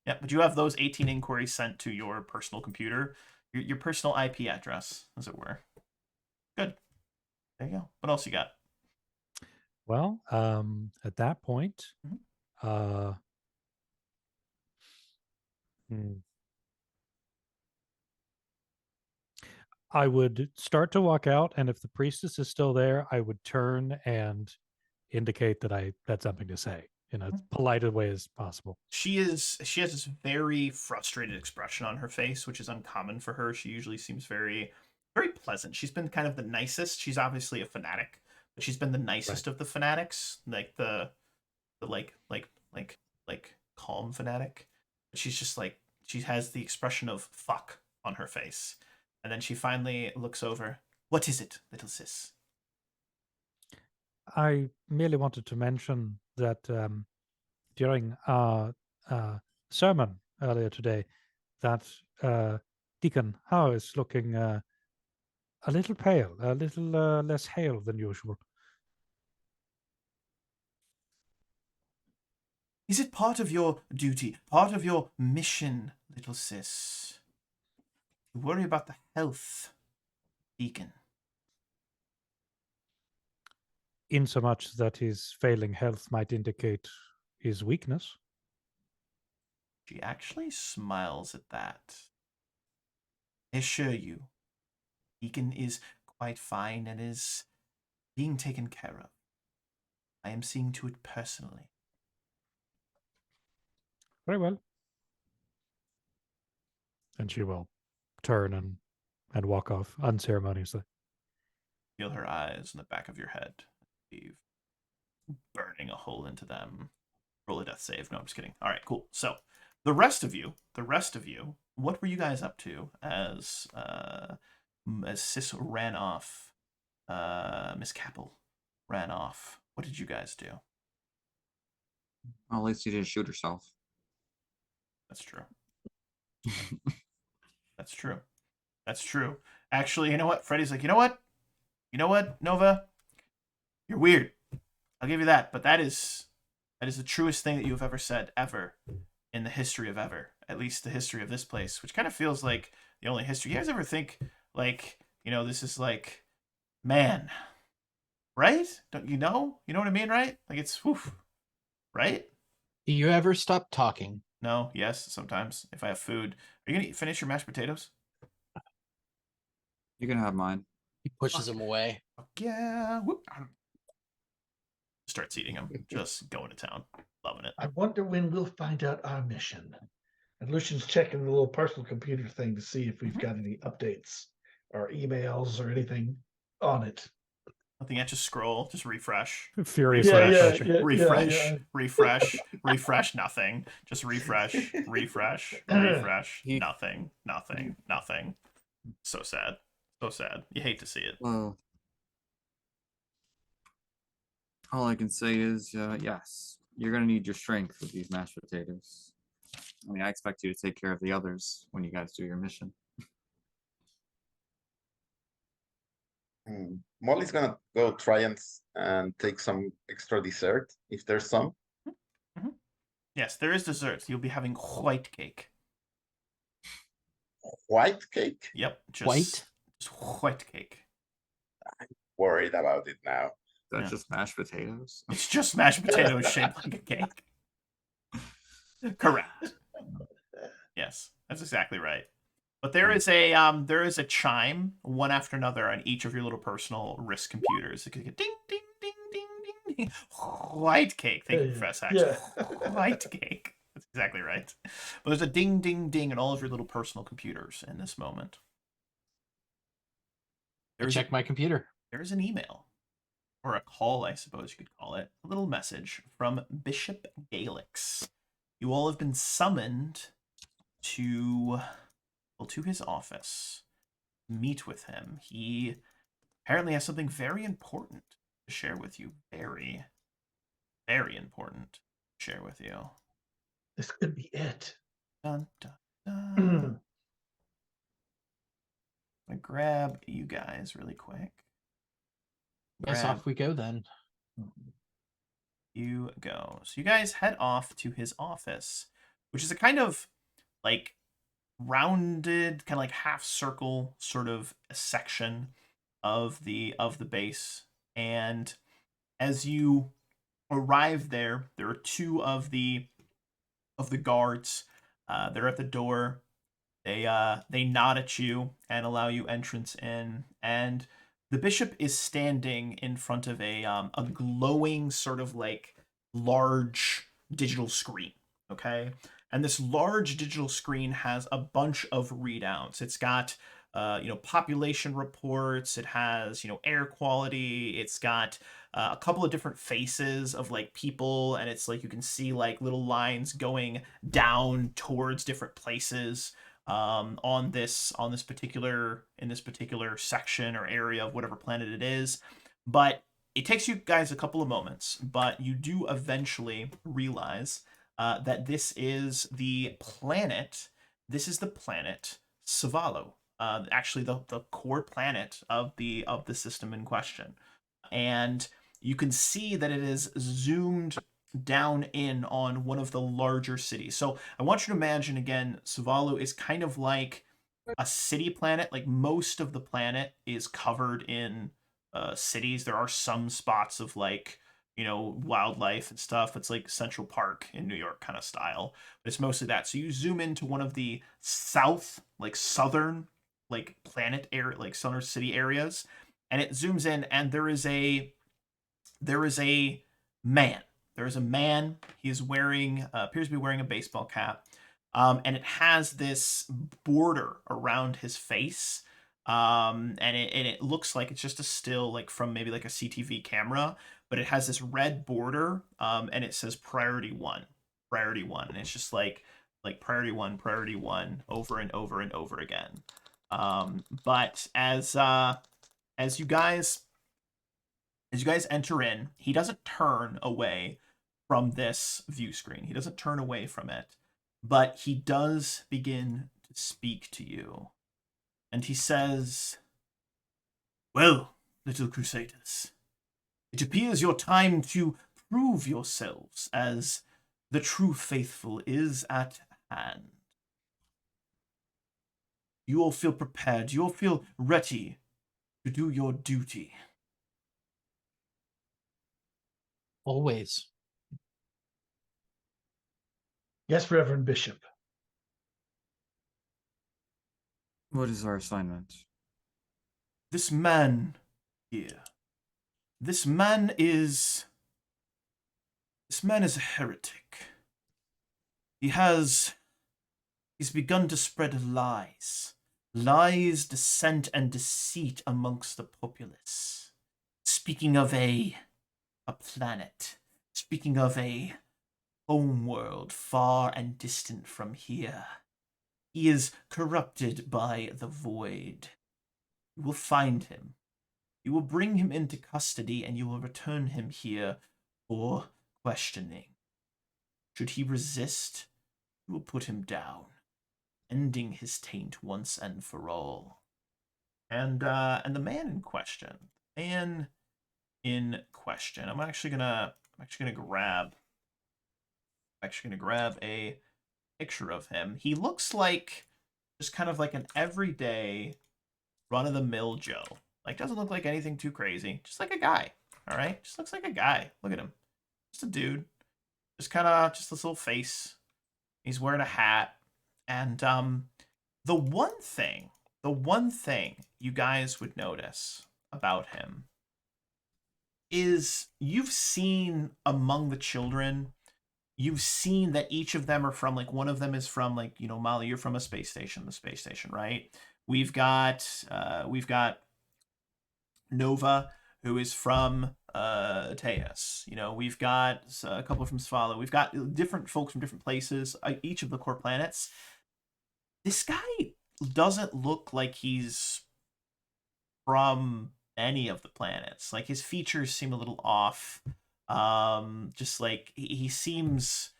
Yeah, but you have those 18 inquiries sent to your personal computer, your personal IP address, as it were. Good. There you go. What else you got? Well, at that point, hmm, I would start to walk out, and if the priestess is still there, I would turn and indicate that I had something to say in as polite a way as possible. She has this very frustrated expression on her face, which is uncommon for her. She usually seems very pleasant. She's been kind of the nicest. She's obviously a fanatic, but she's been the nicest of the fanatics, like the like calm fanatic. But she's just like, she has the expression of fuck on her face. And then she finally looks over. What is it, little sis? I merely wanted to mention that during our sermon earlier today, that Decon Howe is looking a little pale, a little less hale than usual. Is it part of your duty, part of your mission, little sis, to worry about the health, Deacon? Insomuch that his failing health might indicate his weakness. She actually smiles at that. I assure you, Deacon is quite fine and is being taken care of. I am seeing to it personally. Very well. And she will turn and walk off unceremoniously. Feel her eyes in the back of your head, Steve, burning a hole into them. Roll a death save. No, I'm just kidding. All right, cool. So the rest of you, what were you guys up to as Sis ran off? Miss Capel ran off. What did you guys do? Well, at least she didn't shoot herself. That's true. That's true. That's true. Actually, you know what? Freddie's like, you know what, Nova? You're weird. I'll give you that. But that is the truest thing that you have ever said, ever, in the history of ever. At least the history of this place, which kind of feels like the only history. You guys ever think, like, this is like, man, right? Don't you know? You know what I mean, right? Like it's, woof, right? Do you ever stop talking? No, yes, sometimes if I have food. Are you gonna finish your mashed potatoes? You can have mine. He pushes him away. Yeah. Whoop. Starts eating them. Just going to town. Loving it. I wonder when we'll find out our mission. And Lucian's checking the little personal computer thing to see if we've got any updates or emails or anything on it. Nothing yet. Just scroll. Just refresh. Furiously refresh. Refresh. Nothing. Just refresh. Nothing. So sad. So sad. You hate to see it. Well, all I can say is, yes, you're going to need your strength with these mashed potatoes. I mean, I expect you to take care of the others when you guys do your mission. Molly's gonna go try and take some extra dessert if there's some. Mm-hmm. Yes, there is dessert. You'll be having white cake. White cake? Yep. White? Just white cake. I'm worried about it now. That's just mashed potatoes. It's just mashed potatoes shaped like a cake. Correct. Yes, that's exactly right. But there is a chime one after another on each of your little personal wrist computers. It could get ding ding ding ding ding ding. White cake. Thank you, Professor Hatch. Yeah. White cake. That's exactly right. But there's a ding ding ding on all of your little personal computers in this moment. Check my computer. There's an email. Or a call, I suppose you could call it. A little message from Bishop Galex. You all have been summoned to his office. Meet with him. He apparently has something very important to to share with you. Very, very important to share with you. This could be it. Dun, dun, dun. I grab you guys really quick. Yes, Grab off we go then. you go. So you guys head off to his office, which is a kind of like rounded, kind of like half circle sort of a section of the base. And as you arrive there, there are two of the guards. They're at the door. They nod at you and allow you entrance in, and the bishop is standing in front of a glowing sort of like large digital screen. Okay, and this large digital screen has a bunch of readouts. It's got population reports. It has air quality. It's got a couple of different faces of like people, and it's like you can see like little lines going down towards different places on this particular section or area of whatever planet it is. But it takes you guys a couple of moments, but you do eventually realize that this is the planet. This is the planet Savalo. Actually, the core planet of the system in question, and you can see that it is zoomed down in on one of the larger cities. So I want you to imagine again, Savalu is kind of like a city planet. Like most of the planet is covered in cities. There are some spots of like wildlife and stuff. It's like Central Park in New York kind of style, but it's mostly that. So you zoom into one of the southern like planet area, like southern city areas, and it zooms in, and there is a man. There is a man. He is wearing, appears to be wearing a baseball cap, and it has this border around his face, and it looks like it's just a still, like from maybe like a CTV camera, but it has this red border, and it says priority one, and it's just like priority one, over and over and over again. But as you guys enter in, he doesn't turn away from this view screen. He doesn't turn away from it, but he does begin to speak to you. And he says, "Well, little Crusaders, it appears your time to prove yourselves as the true faithful is at hand. You all feel prepared. You all feel ready to do your duty." Always. Yes, Reverend Bishop. What is our assignment? This man here. This man is a heretic. He's begun to spread lies, dissent, and deceit amongst the populace. Speaking of a planet, speaking of a homeworld far and distant from here. He is corrupted by the void. You will find him. You will bring him into custody, and you will return him here for questioning. Should he resist, you will put him down, ending his taint once and for all. And the man in question, I'm actually gonna grab a picture of him. He looks like just kind of like an everyday run-of-the-mill Joe. Like, doesn't look like anything too crazy. Just like a guy. All right? Just looks like a guy. Look at him. Just a dude. Just this little face. He's wearing a hat. And the one thing you guys would notice about him is you've seen among the children, you've seen that each of them are from, like, one of them is from, like, Molly, you're from the space station, right? We've got Nova, who is from Tejas. We've got a couple from Svala. We've got different folks from different places, each of the core planets. This guy doesn't look like he's from any of the planets. Like his features seem a little off. Just like he seems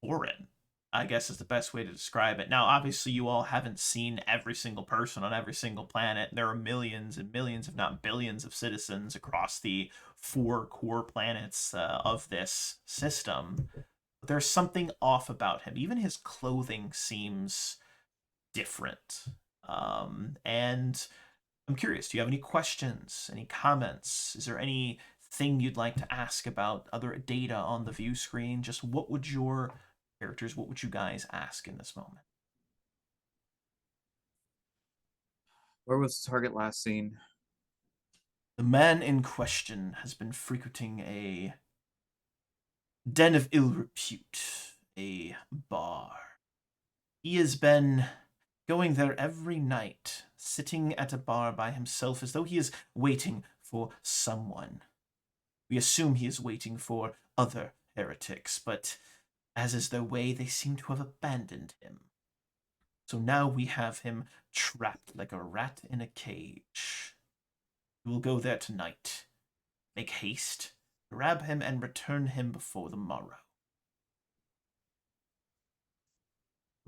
foreign, I guess is the best way to describe it. Now, obviously, you all haven't seen every single person on every single planet. There are millions and millions, if not billions, of citizens across the 4 core planets of this system. But there's something off about him. Even his clothing seems different. And I'm curious, do you have any questions, any comments? Is there anything you'd like to ask about other data on the view screen? Just what would your characters, what would you guys ask in this moment? Where was the target last seen? The man in question has been frequenting a den of ill repute, a bar. He has been going there every night, sitting at a bar by himself as though he is waiting for someone. We assume he is waiting for other heretics, but as is their way, they seem to have abandoned him. So now we have him trapped like a rat in a cage. We will go there tonight. Make haste, grab him, and return him before the morrow.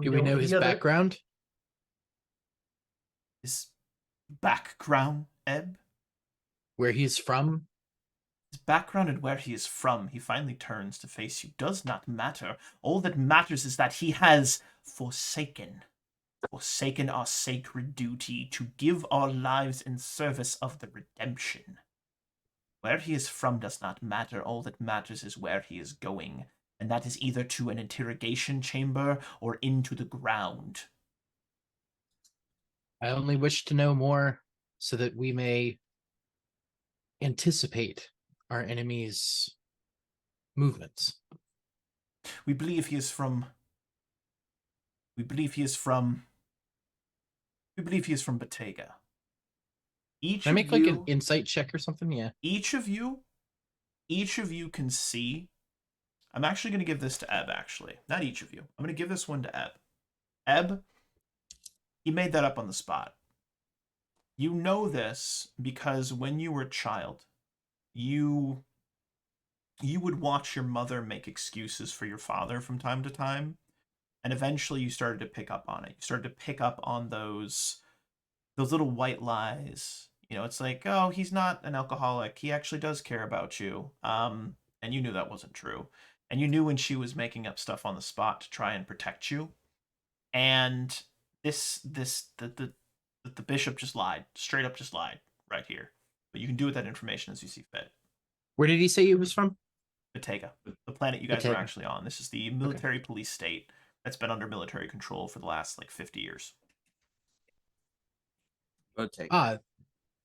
Do we know his background? His background, Ebb? Where he's from? His background and where he is from, he finally turns to face you, does not matter. All that matters is that he has forsaken our sacred duty to give our lives in service of the redemption. Where he is from does not matter. All that matters is where he is going, and that is either to an interrogation chamber or into the ground. I only wish to know more so that we may anticipate our enemies' movements. We believe he is from Betaga. Can I make like an insight check or something? Yeah. Each of you can see. I'm actually going to give this to Ebb, actually. Not each of you. I'm going to give this one to Ebb. Ebb, he made that up on the spot. You know this because when you were a child, you would watch your mother make excuses for your father from time to time, and eventually you started to pick up on it. You started to pick up on those little white lies. You know, it's like, oh, he's not an alcoholic. He actually does care about you. And you knew that wasn't true. And you knew when she was making up stuff on the spot to try and protect you. And the bishop just lied, straight up just lied right here. But you can do with that information as you see fit. Where did he say he was from? Betaga, the planet you guys are Betaga. actually on. This is the military police state that's been under military control for the last 50 years.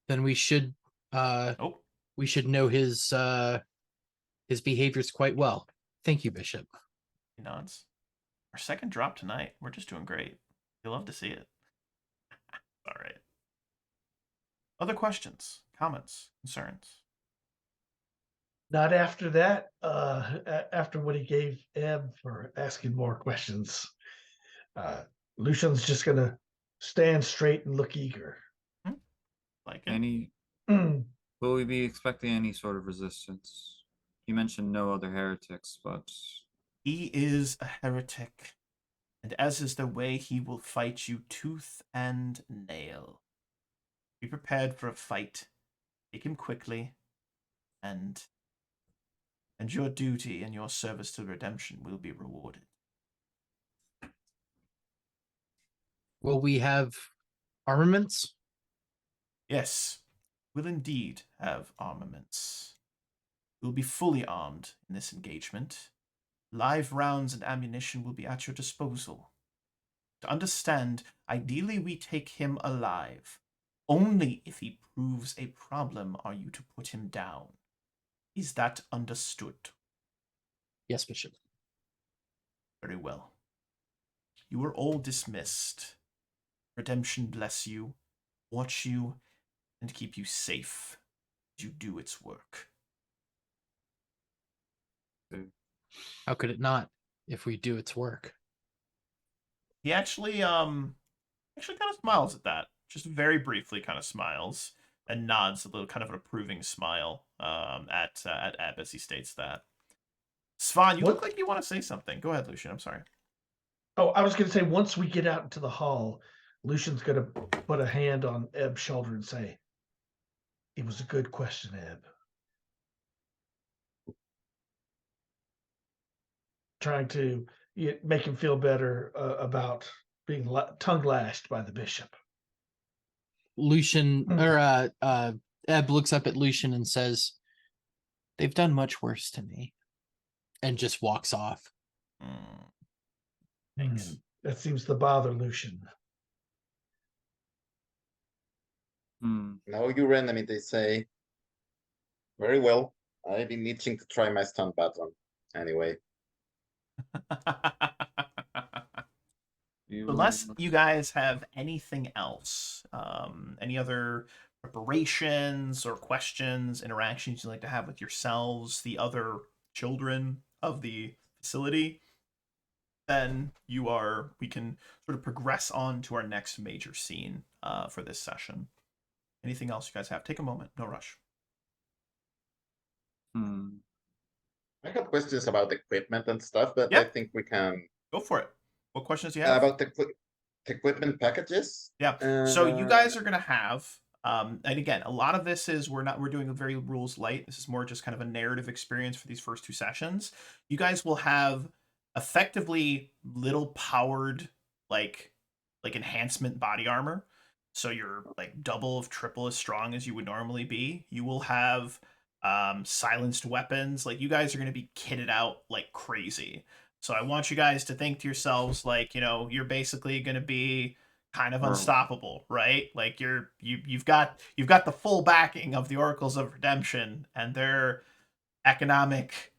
Then we should we should know his behaviors quite well. Thank you, Bishop. He nods. Our second drop tonight. We're just doing great. You'll love to see it. All right. Other questions, comments, concerns? Not after that. After what he gave Ebb for asking more questions, Lucian's just gonna stand straight and look eager. Like it. Will we be expecting any sort of resistance? You mentioned no other heretics, but he is a heretic, and as is the way, he will fight you tooth and nail. Be prepared for a fight. Take him quickly, and your duty and your service to redemption will be rewarded. Will we have armaments? Yes, we'll indeed have armaments. We'll be fully armed in this engagement. Live rounds and ammunition will be at your disposal. To understand, ideally we take him alive. Only if he proves a problem are you to put him down. Is that understood? Yes, Bishop. Very well. You are all dismissed. Redemption bless you, watch you, and keep you safe as you do its work. How could it not if we do its work? He actually kind of smiles at that. Just very briefly kind of smiles. and nods a little kind of an approving smile at Eb as he states that. Svan, you look like you want to say something. Go ahead, Lucian. I'm sorry. Oh, I was going to say, once we get out into the hall, Lucian's going to put a hand on Eb's shoulder and say, "It was a good question, Eb." Trying to make him feel better about being tongue lashed by the bishop. Lucian or Eb looks up at Lucian and says, "They've done much worse to me," and just walks off. Thanks. That seems to bother Lucian. Now your enemy, they say. Very well. I've been itching to try my stun button. Anyway. Unless you guys have anything else, any other preparations or questions, interactions you'd like to have with yourselves, the other children of the facility, then we can sort of progress on to our next major scene for this session. Anything else you guys have? Take a moment, no rush. I have questions about equipment and stuff, but Yep. I think we can Go for it. What questions do you have? about the equipment packages. Yeah. So you guys are gonna have, and again, a lot of this is we're doing a very rules light. This is more just kind of a narrative experience for these first two sessions. You guys will have effectively little powered like enhancement body armor. So you're like double of triple as strong as you would normally be. You will have silenced weapons. Like you guys are gonna be kitted out like crazy. So I want you guys to think to yourselves, like, you're basically going to be kind of unstoppable, right? Like you've got the full backing of the Oracles of Redemption and their economic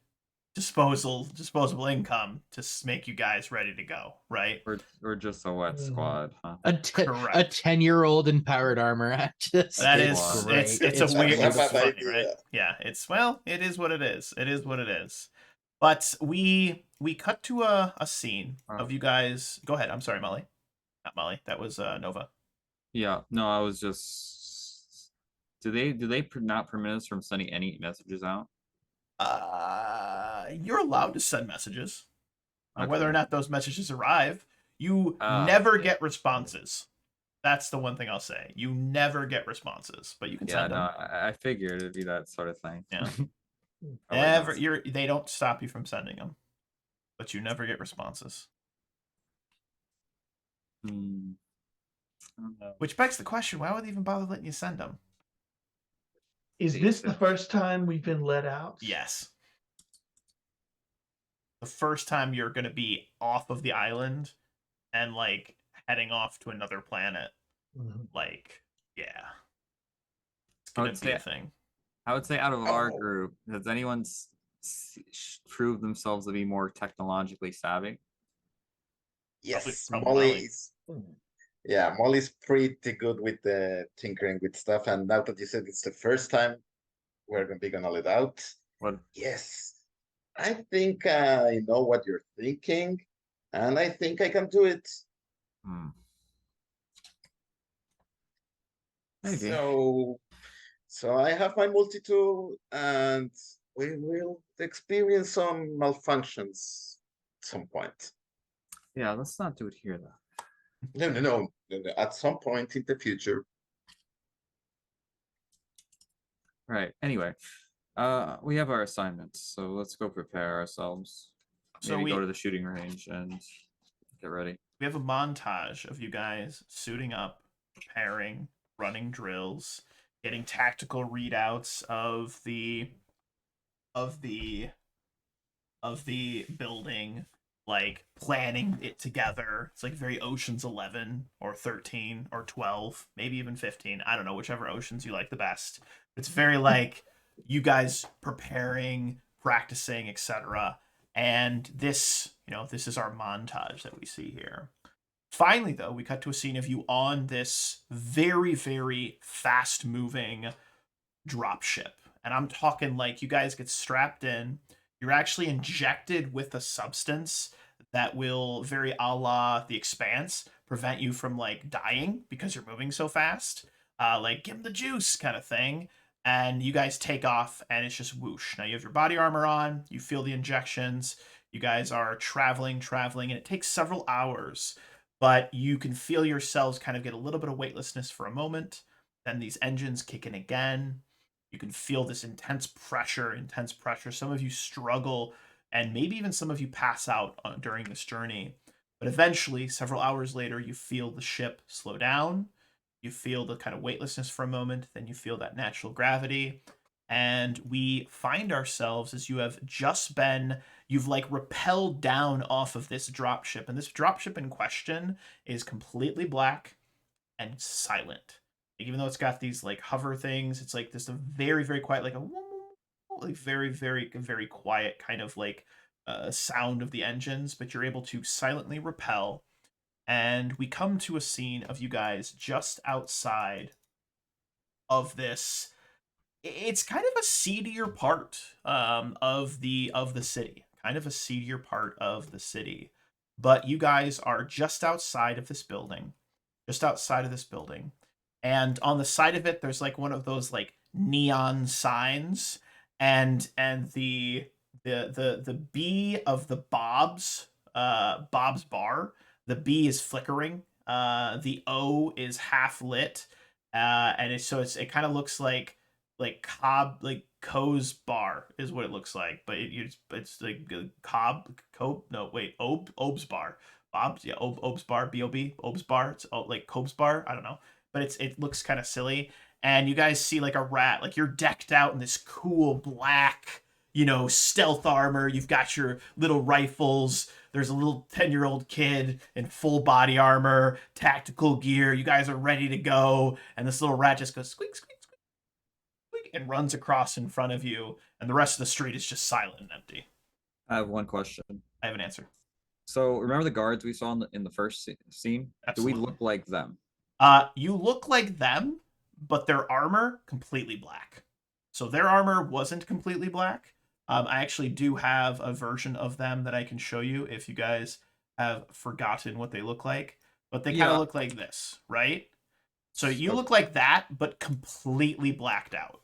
disposable income to make you guys ready to go, right? We're just a wet squad, huh? A 10-year-old in powered armor. That is great. It's a weird, it's beautiful. funny, right? Yeah, it is what it is. It is what it is. But we cut to a scene of you guys. Go ahead. I'm sorry, Molly. Not Molly. That was Nova. Yeah. No, I was just. Do they not permit us from sending any messages out? You're allowed to send messages. Okay. Whether or not those messages arrive, you never get responses. That's the one thing I'll say. You never get responses, but you can send them. I figured it'd be that sort of thing. Yeah. Never. They don't stop you from sending them, but you never get responses. I don't know. Which begs the question: why would they even bother letting you send them? Is this the first time we've been let out? Yes. The first time you're going to be off of the island and like heading off to another planet. Like, yeah, it's going to be a thing. I would say out of our group, has anyone proved themselves to be more technologically savvy? Yes, Probably. Molly's pretty good with the tinkering with stuff. And now that you said it's the first time we're gonna be let out. What? Yes, I think I know what you're thinking, and I think I can do it. Maybe. So I have my multi-tool, and we will experience some malfunctions at some point. Yeah, let's not do it here though. No. At some point in the future. Right. Anyway, we have our assignments, so let's go prepare ourselves. So Maybe go to the shooting range and get ready. We have a montage of you guys suiting up, preparing, running drills, getting tactical readouts of the building, like planning it together. It's like very Ocean's 11 or 13 or 12, maybe even 15. I don't know, whichever Oceans you like the best. It's very like you guys preparing, practicing, etc. And this is our montage that we see here. Finally, though, we cut to a scene of you on this very, very fast-moving dropship. And I'm talking like you guys get strapped in. You're actually injected with a substance that will, very a la The Expanse, prevent you from like dying because you're moving so fast. like give him the juice kind of thing. And you guys take off, and it's just whoosh. Now you have your body armor on. You feel the injections. You guys are traveling, and it takes several hours, but you can feel yourselves kind of get a little bit of weightlessness for a moment. Then these engines kick in again. You can feel this intense pressure. Some of you struggle, and maybe even some of you pass out during this journey. But eventually, several hours later, you feel the ship slow down. You feel the kind of weightlessness for a moment. Then you feel that natural gravity. And we find ourselves as you've like rappelled down off of this dropship. And this dropship in question is completely black and silent. Even though it's got these like hover things, it's like this a very, very quiet, like very, very, very quiet kind of like sound of the engines, but you're able to silently rappel. And we come to a scene of you guys just outside of this. It's kind of a seedier part of the city, but you guys are just outside of this building, and on the side of it, there's like one of those like neon signs, and the B of the Bob's bar. The B is flickering. The O is half lit, and it kind of looks like Coe's bar is what it looks like, but it's like Ob's bar. Bob's, yeah, Ob's bar, B-O-B, Ob's bar. It's like Cobe's bar. I don't know, but it looks kind of silly. And you guys see like a rat, like you're decked out in this cool black, stealth armor. You've got your little rifles. There's a little 10-year-old kid in full body armor, tactical gear. You guys are ready to go. And this little rat just goes squeak, squeak, squeak, squeak, and runs across in front of you. And the rest of the street is just silent and empty. I have one question. I have an answer. So remember the guards we saw in the first scene? Absolutely. Do we look like them? You look like them, but their armor completely black. So their armor wasn't completely black. I actually do have a version of them that I can show you if you guys have forgotten what they look like. But they kind of look like this, right? So you look like that, but completely blacked out.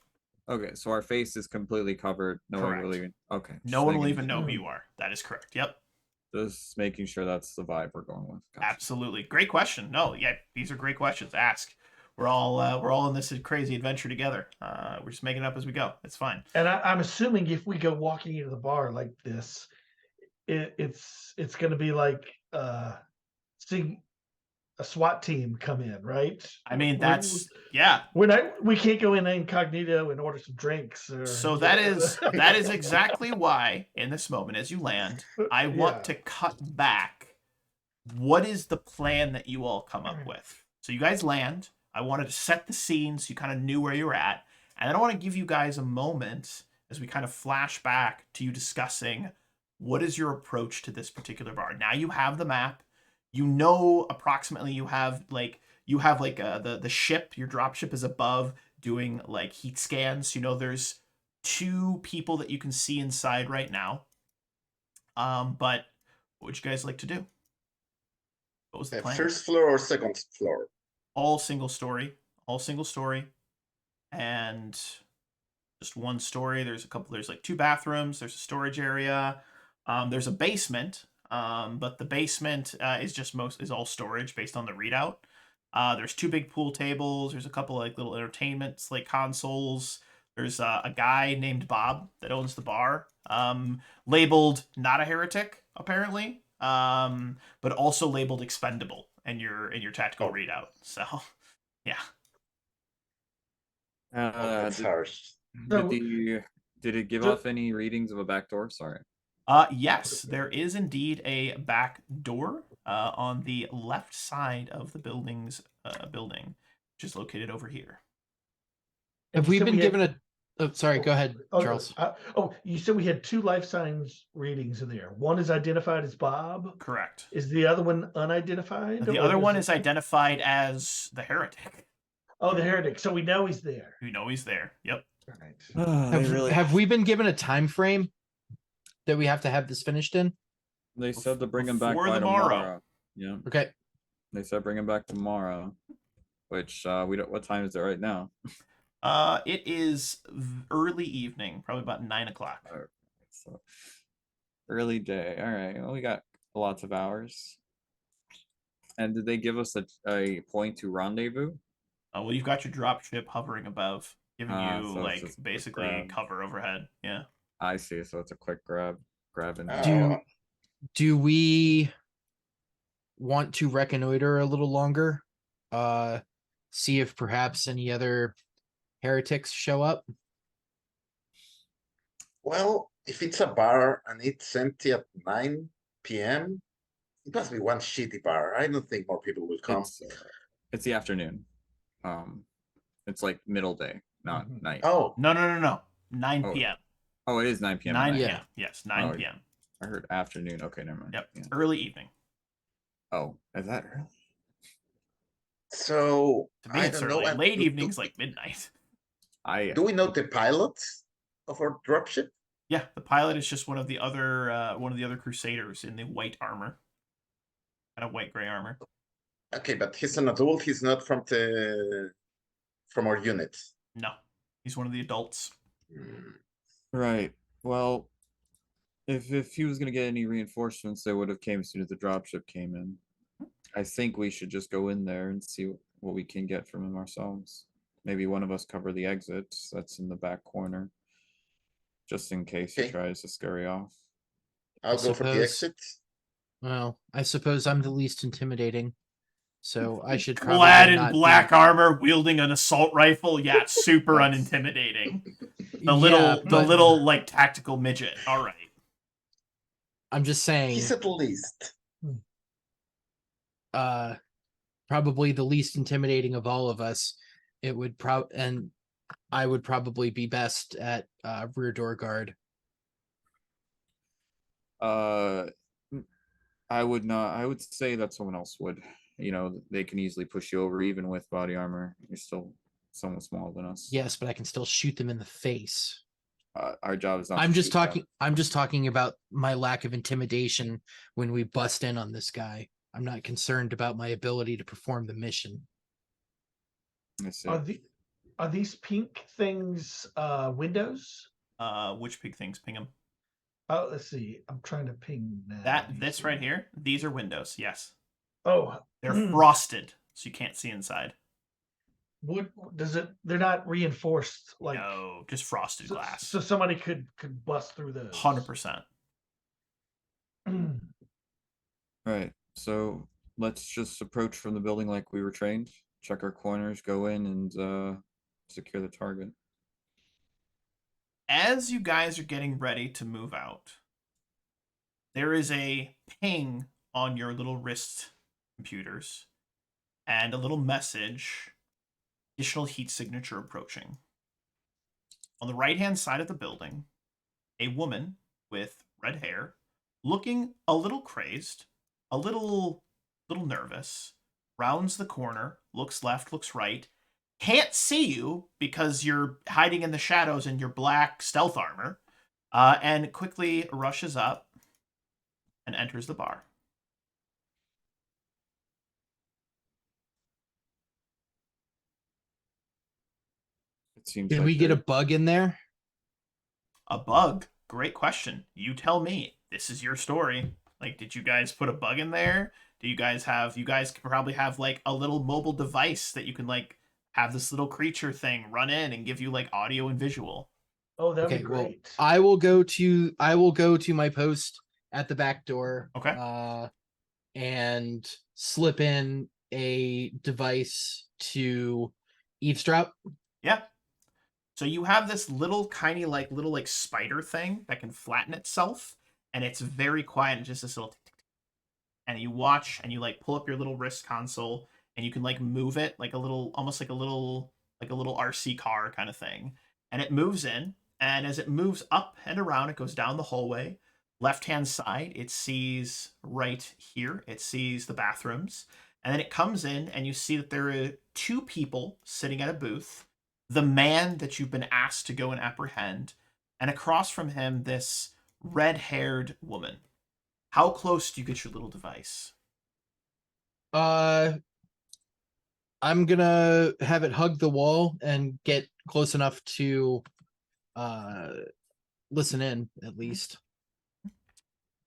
Okay, so our face is completely covered. No one Correct. really. Okay. No one will even know who you are. That is correct. Yep. Just making sure that's the vibe we're going with. Gotcha. Absolutely. Great question. No, yeah, these are great questions. Ask. We're all in this crazy adventure together. We're just making it up as we go. It's fine. And I'm assuming if we go walking into the bar like this, it's going to be like seeing a SWAT team come in, right? I mean, we can't go in incognito and order some drinks. So that is exactly why in this moment, as you land, I want to cut back. What is the plan that you all come up with? So you guys land. I wanted to set the scene so you kind of knew where you were at. And then I want to give you guys a moment as we kind of flash back to you discussing what is your approach to this particular bar. Now you have the map. You know approximately you have like the ship, your drop ship is above doing like heat scans. There's 2 people that you can see inside right now. But what would you guys like to do? What was the plan? First floor or second floor? All single story, and just one story. There's like 2 bathrooms. There's a storage area. There's a basement, but the basement is all storage based on the readout. There's 2 big pool tables. There's a couple like little entertainments like consoles. There's a guy named Bob that owns the bar, labeled not a heretic apparently, but also labeled expendable in your tactical readout. So, yeah. That's harsh. Did it give off any readings of a back door? Sorry. Yes, there is indeed a back door on the left side of the building, which is located over here. Have we been given a? Oh, sorry. Go ahead, Charles. You said we had 2 life signs readings in there. One is identified as Bob. Correct. Is the other one unidentified? The other one is identified as the heretic. Oh, the heretic. So we know he's there. We know he's there. Yep. All right. Have we been given a time frame that we have to have this finished in? They said to bring him back Before by tomorrow. tomorrow. Yeah. Okay. They said bring him back tomorrow. which we don't. What time is it right now? It is early evening, probably about 9 o'clock. Alright, so early day. All right. Well, we got lots of hours. And did they give us a point to rendezvous? Well, you've got your drop ship hovering above, giving you So it's like just a quick basically grab. cover overhead. Yeah. I see. So it's a quick grab and Oh, Do we want to reconnoiter a little longer? See if perhaps any other heretics show up? well, if it's a bar and it's empty at 9 p.m., it must be one shitty bar. I don't think more people will come. it's the afternoon. It's like middle day, not Mhm. night. Oh, No. 9 Oh, p.m. Oh, it is 9 p.m. at 9 night. p.m. Yeah. Yes, 9 Oh, p.m. I heard afternoon. Okay, never mind. Yep. Yeah. It's early evening. Oh, is that early? so To me, I it's don't know. early. And Late evening's like midnight. do we know the pilots of our dropship? Yeah, the pilot is just one of the other Crusaders in the white armor, kind of white gray armor. Okay, but he's an adult. He's not from our unit. No, he's one of the adults. Right. Well, if he was gonna get any reinforcements, they would have came as soon as the dropship came in. I think we should just go in there and see what we can get from him ourselves. Maybe one of us cover the exit that's in the back corner, just in case he Okay. tries to scurry off. I'll go for the suppose- exit. Well, I suppose I'm the least intimidating, so I should probably Clad in not black be... armor, wielding an assault rifle. Yeah, it's super That's- unintimidating. The Yeah, little but like tactical midget. All right. I'm just saying, He's at least. probably the least intimidating of all of us. It would and I would probably be best at rear door guard. I would not. I would say that someone else would. You know, they can easily push you over even with body armor. You're still somewhat smaller than us. Yes, but I can still shoot them in the face. Our job is not. I'm to just shoot them. talking. I'm just talking about my lack of intimidation when we bust in on this guy. I'm not concerned about my ability to perform the mission. I see. Are these pink things windows? Which big things ping him? Oh, let's see. I'm trying to ping now. This right here. These are windows. Yes, Oh, they're frosted, so you can't see inside. they're not reinforced like No, just frosted glass. So somebody could bust through those. 100%. Right. So let's just approach from the building like we were trained. Check our corners, go in, and secure the target. As you guys are getting ready to move out, there is a ping on your little wrist computers and a little message. Additional heat signature approaching. On the right-hand side of the building, a woman with red hair, looking a little crazed, a little nervous, rounds the corner, looks left, looks right, can't see you because you're hiding in the shadows in your black stealth armor, and quickly rushes up and enters the bar. It seems. Did like we get a they're- bug in there? A bug? Great question. You tell me. This is your story. Like, did you guys put a bug in there? Do you guys could probably have like a little mobile device that you can like have this little creature thing run in and give you like audio and visual. Oh, that'd Okay, be well, great. I will go to my post at the back door. Okay. And slip in a device to eavesdrop. Yeah. So you have this little tiny little spider thing that can flatten itself, and it's very quiet and just this little tick, tick, tick. And you watch and you like pull up your little wrist console and you can like move it like a little almost like a little RC car kind of thing. And it moves in, and as it moves up and around, it goes down the hallway. Left-hand side, it sees right here, it sees the bathrooms. And then it comes in and you see that there are two people sitting at a booth. The man that you've been asked to go and apprehend, and across from him, this red-haired woman. How close do you get your little device? I'm gonna have it hug the wall and get close enough to listen in at least.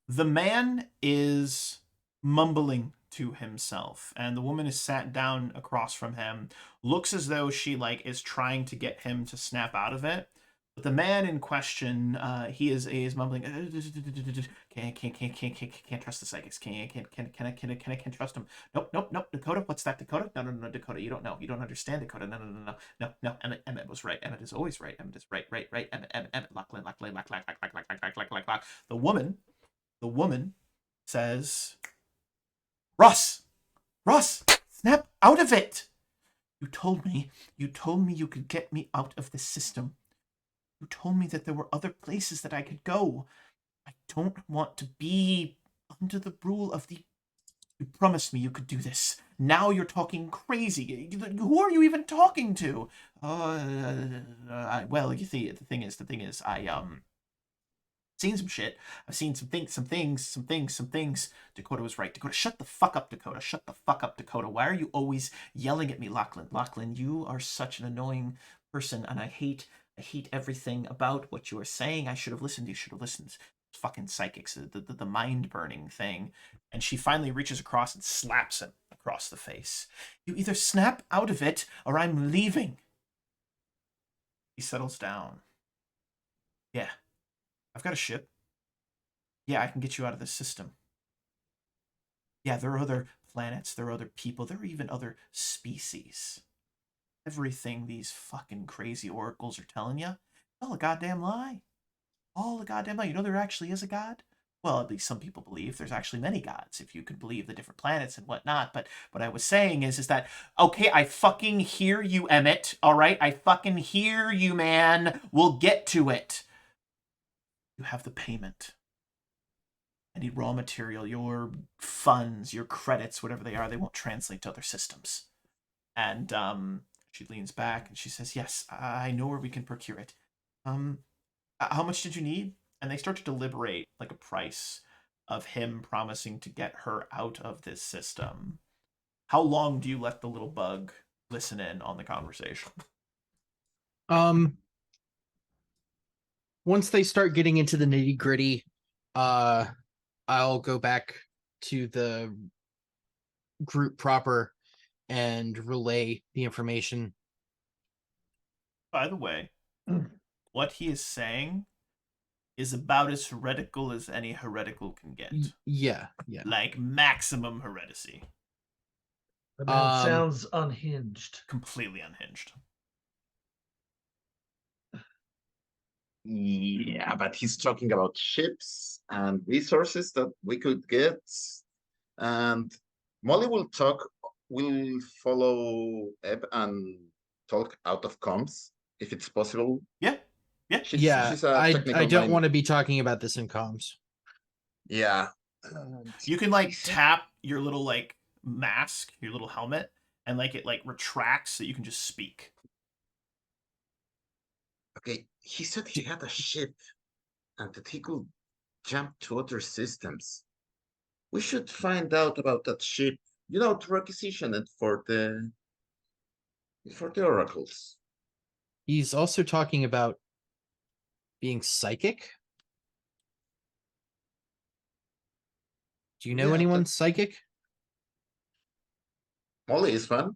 The man is mumbling to himself, and the woman is sat down across from him, looks as though she like is trying to get him to snap out of it. But the man in question, he is mumbling. Can't trust the psychics. Can't trust him. Nope. Dakota, what's that? Dakota? No, Dakota. You don't know. You don't understand, Dakota. No. Emmett was right. Emmett is always right. Emmett is right. Emmett. Lock. The woman says, Russ, snap out of it. You told me you could get me out of this system. You told me that there were other places that I could go. I don't want to be under the rule of the... You promised me you could do this. Now you're talking crazy. Who are you even talking to? Well, you see, the thing is, seen some shit. I've seen some things. Dakota was right. Dakota, shut the fuck up, Dakota. Shut the fuck up, Dakota. Why are you always yelling at me, Lachlan? Lachlan, you are such an annoying person, and I hate everything about what you are saying. I should have listened. You should have listened. Fucking psychics, the mind burning thing. And she finally reaches across and slaps him across the face. You either snap out of it or I'm leaving. He settles down. Yeah. I've got a ship. Yeah, I can get you out of this system. Yeah, there are other planets, there are other people, there are even other species. Everything these fucking crazy oracles are telling you, all a goddamn lie. All a goddamn lie. You know there actually is a god? Well, at least some people believe there's actually many gods, if you could believe the different planets and whatnot. But what I was saying is that, okay, I fucking hear you, Emmett, all right? I fucking hear you, man. We'll get to it. You have the payment. Any raw material, your funds, your credits, whatever they are, they won't translate to other systems. And she leans back and she says, yes, I know where we can procure it. How much did you need? And they start to deliberate like a price of him promising to get her out of this system. How long do you let the little bug listen in on the conversation? Once they start getting into the nitty gritty, I'll go back to the group proper and relay the information. By the way, what he is saying is about as heretical as any heretical can get. Yeah. Like maximum heresy. The man sounds unhinged. Completely unhinged. Yeah, but he's talking about ships and resources that we could get. And Molly will follow Eb and talk out of comms if it's possible. Yeah. She's a I technical don't mind. want to be talking about this in comms. Yeah. You can like tap your little like mask, your little helmet, and like it like retracts so you can just speak. Okay, he said he had a ship and that he could jump to other systems. We should find out about that ship, to requisition it for the oracles. He's also talking about being psychic. Do you know anyone psychic? Molly is one.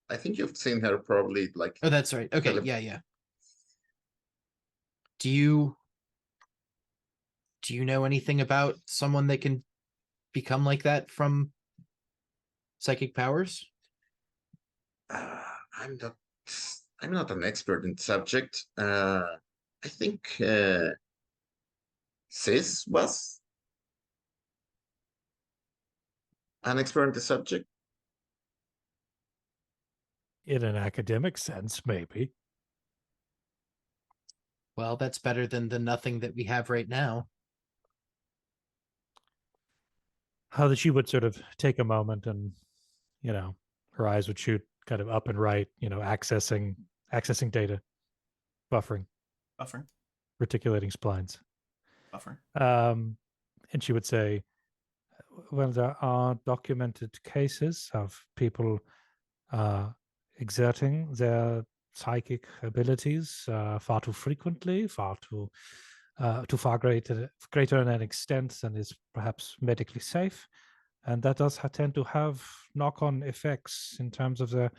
I think you've seen her probably like. Oh, that's right. Okay, yeah. Do you know anything about someone that can become like that from psychic powers? I'm not an expert in the subject. I think Sis was an expert in the subject. In an academic sense, maybe. Well, that's better than the nothing that we have right now. How that she would sort of take a moment and, her eyes would shoot kind of up and right, accessing data, buffering, reticulating splines. And she would say, well, there are documented cases of people exerting their psychic abilities far too frequently, to far greater an extent than is perhaps medically safe, and that does tend to have knock-on effects in terms of the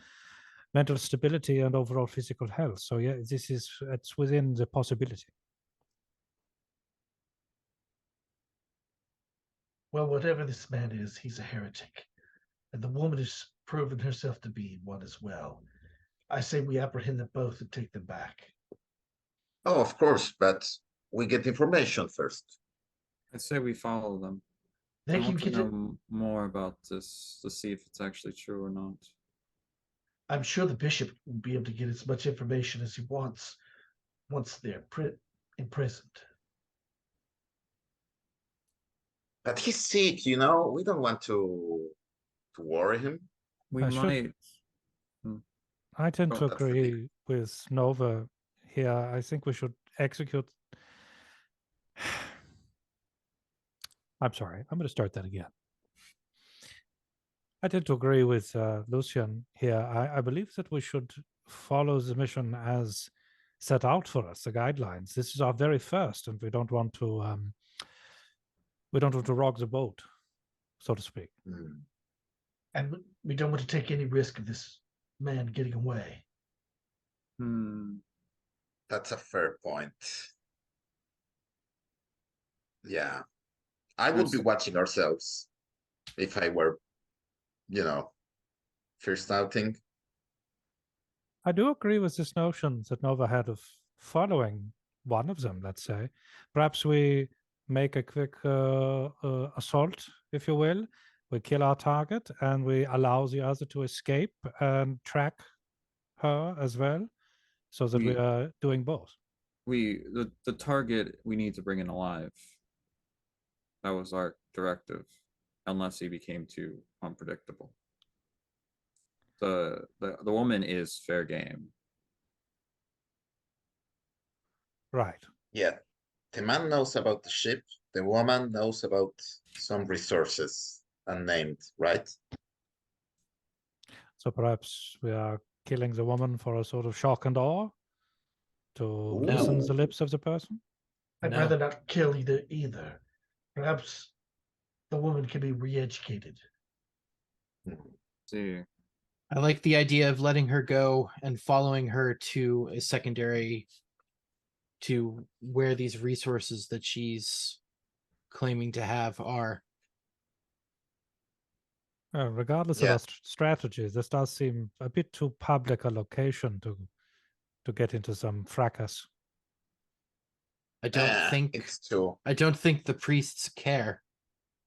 mental stability and overall physical health. So yeah, it's within the possibility. Well, whatever this man is, he's a heretic. And the woman has proven herself to be one as well. I say we apprehend them both and take them back. Oh, of course, but we get information first. I'd say we follow them. I They can want to get know it. more about this to see if it's actually true or not. I'm sure the bishop will be able to get as much information as he wants once they're imprisoned. But he's sick, you know. We don't want to worry him. We I should- might. I tend Oh, to that's the thing. agree with Nova here. I think we should execute. I'm sorry. I'm going to start that again. I tend to agree with Lucian here. I believe that we should follow the mission as set out for us, the guidelines. This is our very first, and we don't want to rock the boat, so to speak. Hmm. And we don't want to take any risk of this man getting away. That's a fair point. Yeah. I would be Yes. watching ourselves if I were, first outing. I do agree with this notion that Nova had of following one of them, let's say. Perhaps we make a quick assault, if you will. We kill our target and we allow the other to escape and track her as well, so that we We- are doing both. The target we need to bring in alive. That was our directive, unless he became too unpredictable. The woman is fair game. Right. Yeah. The man knows about the ship. The woman knows about some resources unnamed, right? So perhaps we are killing the woman for a sort of shock and awe to loosen the Ooh. lips of the person. I'd No. rather not kill either. Perhaps the woman can be re-educated. See, I like the idea of letting her go and following her to a secondary to where these resources that she's claiming to have are. Regardless of Yeah. our strategy, this does seem a bit too public a location to get into some fracas. I don't think It's too. I don't think the priests care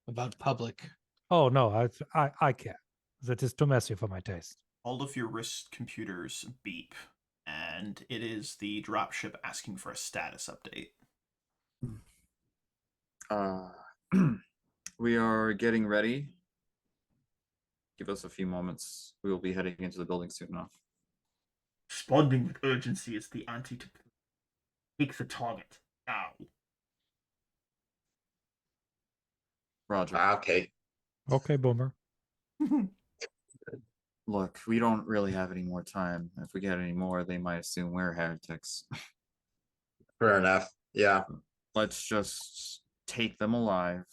about public. Oh no, I care. That is too messy for my taste. All of your wrist computers beep, and it is the dropship asking for a status update. we are getting ready. Give us a few moments. We will be heading into the building soon enough. Responding with urgency is the antidote. Take the target now. Roger. Okay. Okay, Boomer. Look, we don't really have any more time. If we get any more, they might assume we're heretics. Fair enough. Yeah. Let's just take them alive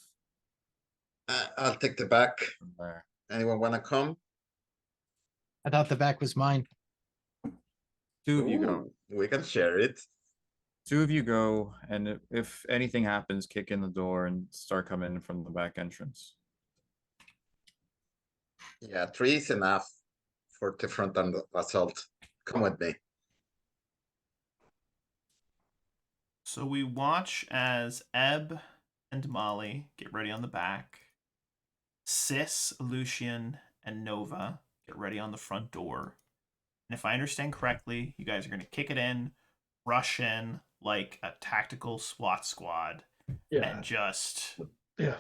I'll take the back. from there. Anyone want to come? I thought the back was mine. Two of you go. Ooh, we can share it. Two of you go, and if anything happens, kick in the door and start coming in from the back entrance. Yeah, 3 is enough for the front and assault. Come with me. So we watch as Ebb and Molly get ready on the back. Sis, Lucian, and Nova get ready on the front door. And if I understand correctly, you guys are going to kick it in, rush in like a tactical SWAT squad, and just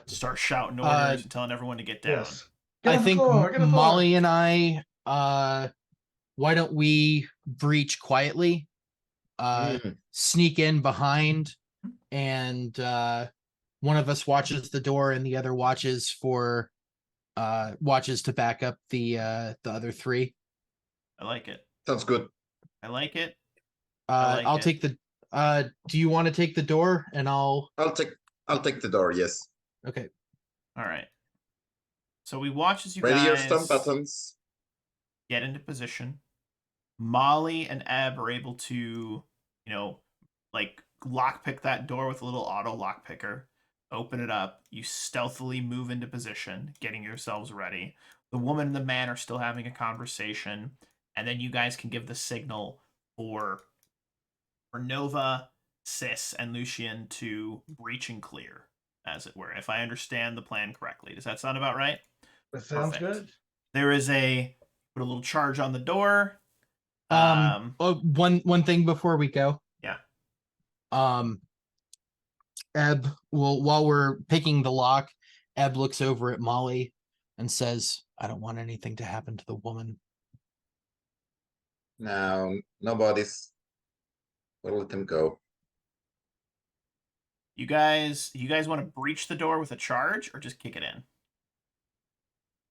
start shouting orders and telling everyone to get down. Yes. Get I on the think floor, get on the floor. Molly and I why don't we breach quietly? Sneak in behind, and one of us watches the door and the other watches to back up the other 3. I like it. Sounds good. I like it. I like I'll it. take the. Do you want to take the door and I'll? I'll take the door. Yes. Okay. All right. So we watch as you Ready your stun guys buttons. get into position. Molly and Eb are able to, like lockpick that door with a little auto lockpicker. Open it up. You stealthily move into position, getting yourselves ready. The woman and the man are still having a conversation, and then you guys can give the signal for Nova, Sis, and Lucian to breach and clear, as it were. If I understand the plan correctly, does that sound about right? That sounds Perfect. good. There is put a little charge on the door. One thing before we go. Yeah. Eb, well, while we're picking the lock, Eb looks over at Molly and says, "I don't want anything to happen to the woman." Now, nobody's. We'll let them go. You guys want to breach the door with a charge or just kick it in?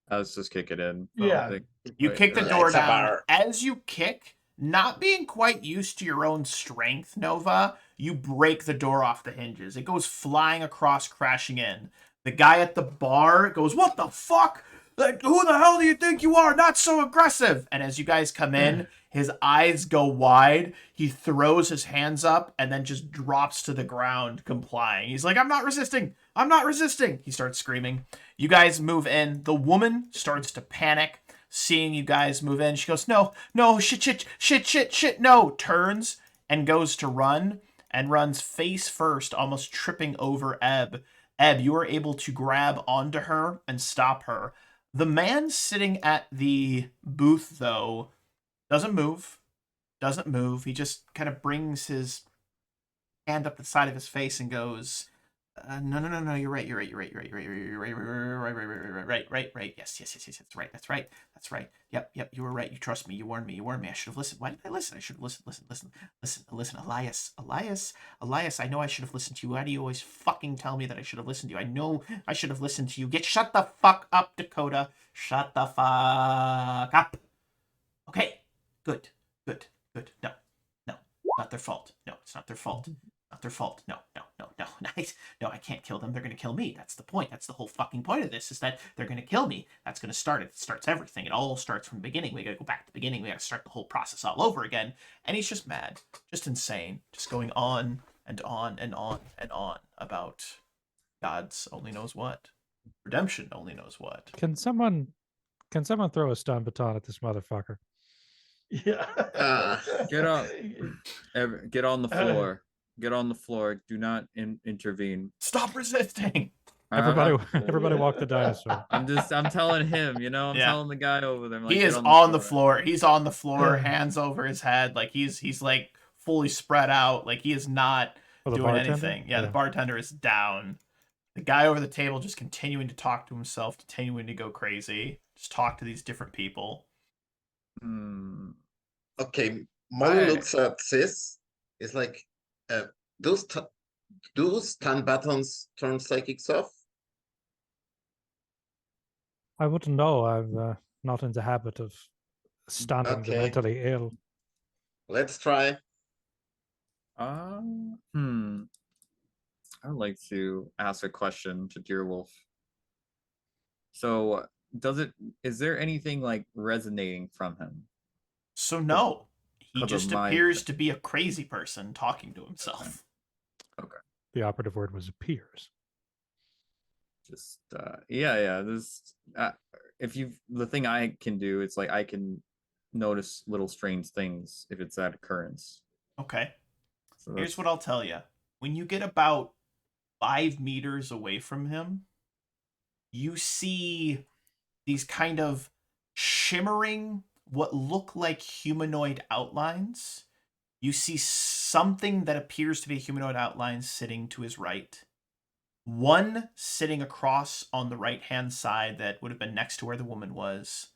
Let's just kick it in. Yeah. You kick the door It's a down. bar. As you kick, not being quite used to your own strength, Nova, you break the door off the hinges. It goes flying across, crashing in. The guy at the bar goes, "What the fuck? Like, who the hell do you think you are? Not so aggressive." And as you guys come in, his eyes go wide. He throws his hands up and then just drops to the ground, complying. He's like, "I'm not resisting. I'm not resisting." He starts screaming. You guys move in. The woman starts to panic, seeing you guys move in. She goes, "No, shit, no." Turns and goes to run and runs face first, almost tripping over Eb. Eb, you are able to grab onto her and stop her. The man sitting at the booth, though, doesn't move. He just kind of brings his hand up the side of his face and goes, "No. You're right. Yes. That's right. Yep. You were right. You trust me. You warned me. I should have listened. Why did I listen? I should have listened. Listen. Elias. I know I should have listened to you. Why do you always fucking tell me that I should have listened to you? I know I should have listened to you. Shut the fuck up, Dakota. Shut the fuck up. Okay. Good. No. Not their fault. No, it's not their fault. Not their fault. No. Nice. No, I can't kill them. They're going to kill me. That's the point. That's the whole fucking point of this, is that they're going to kill me. That's going to start it. It starts everything. It all starts from the beginning. We got to go back to the beginning. We got to start the whole process all over again. And he's just mad. Just insane. Just going on and on and on and on about God's only knows what. Redemption only knows what. Can someone throw a stun baton at this motherfucker? Yeah. Get up. Get on the floor. Get on the floor. Do not intervene. Stop resisting. Everybody walk the dinosaur. I'm telling him, I'm telling the guy over there. I'm like, He is on the floor. He's on the floor, hands over his head, like he's like fully spread out, like he is not doing anything. Yeah, the bartender is down. The guy over the table just continuing to talk to himself, continuing to go crazy, just talk to these different people. Okay, Molly looks at Sis. It's like, do stun buttons turn psychics off? I wouldn't know. I'm not in the habit of stunning the mentally ill. Let's try. I would like to ask a question to Deerwolf. So, is there anything like resonating from him? So no, he just appears to be a crazy person talking to himself. Okay. The operative word was appears. Just this the thing I can do, it's like I can notice little strange things if it's that occurrence. Okay. So here's what I'll tell you. When you get about 5 meters away from him, you see these kind of shimmering, what look like humanoid outlines. You see something that appears to be a humanoid outline sitting to his right. One sitting across on the right-hand side that would have been next to where the woman was.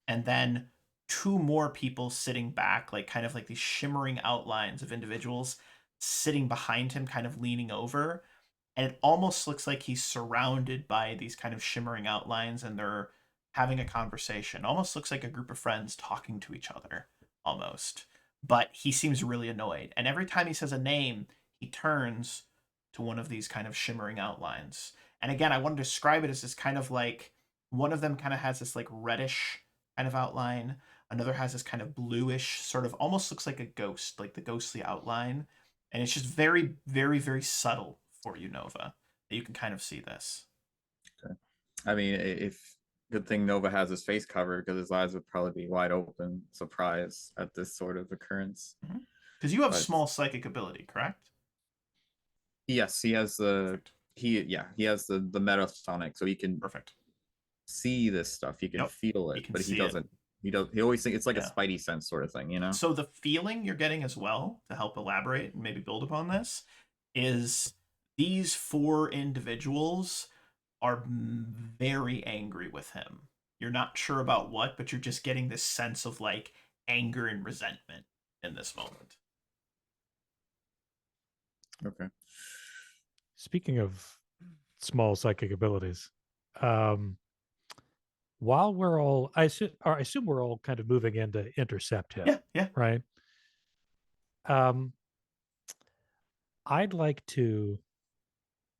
And then 2 more people sitting back, like kind of like these shimmering outlines of individuals sitting behind him, kind of leaning over. And it almost looks like he's surrounded by these kind of shimmering outlines, and they're having a conversation. Almost looks like a group of friends talking to each other, almost. But he seems really annoyed. And every time he says a name, he turns to one of these kind of shimmering outlines. And again, I want to describe it as this kind of like, one of them kind of has this like reddish kind of outline. Another has this kind of bluish, sort of almost looks like a ghost, like the ghostly outline. And it's just very, very, very subtle for you, Nova, that you can kind of see this. Okay. I mean, if good thing Nova has his face covered, because his eyes would probably be wide open, surprised at this sort of occurrence. Because you have But- small psychic ability, correct? Yes, he has the Perfect. he has the metasonic, so he can Perfect. see this stuff. He can Yep, feel he it, can but he see it. doesn't. He always thinks it's like a Yeah. spidey sense sort of thing, you know? So the feeling you're getting as well, to help elaborate and maybe build upon this, is these 4 individuals are very angry with him. You're not sure about what, but you're just getting this sense of like anger and resentment in this moment. Okay. Speaking of small psychic abilities, while we're all, I assume we're all kind of moving in to intercept him, Yeah. right? I'd like to,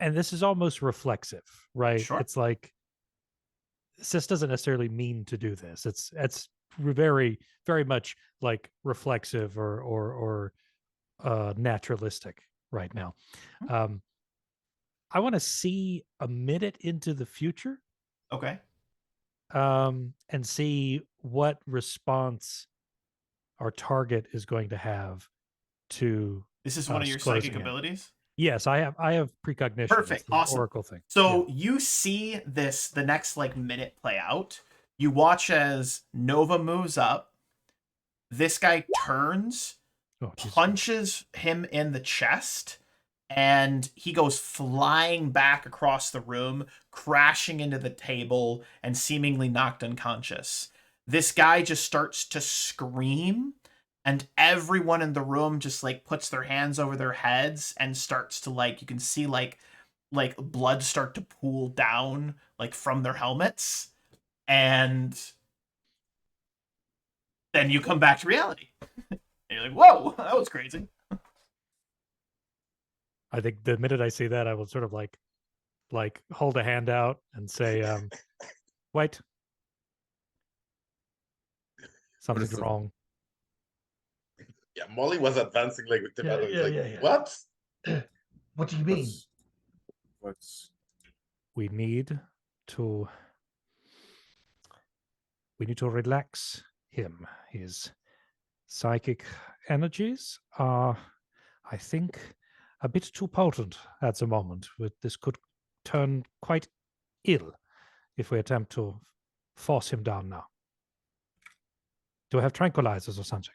and this is almost reflexive, right? Sure. It's like Sis doesn't necessarily mean to do this. It's very, very much like reflexive or naturalistic right now. I want to see a minute into the future, Okay. and see what response our target is going to have to This is one of us your closing psychic in. abilities? Yes, I have precognition. It's Perfect. the Awesome. Oracle thing. So you see this, the next like minute play out. You watch as Nova moves up. This guy turns, Oh, Jesus. punches him in the chest, and he goes flying back across the room, crashing into the table and seemingly knocked unconscious. This guy just starts to scream, and everyone in the room just like puts their hands over their heads and starts to like, you can see like blood start to pool down like from their helmets, and then you come back to reality. And you're like, whoa, that was crazy. I think the minute I see that, I will sort of like hold a hand out and say, wait, something's the- wrong. Yeah, Molly was advancing like with the Yeah, battle. yeah, Like, yeah. what? What do you mean? What's We need to relax him. His psychic energies are, I think, a bit too potent at the moment. This could turn quite ill if we attempt to force him down now. Do I have tranquilizers or something?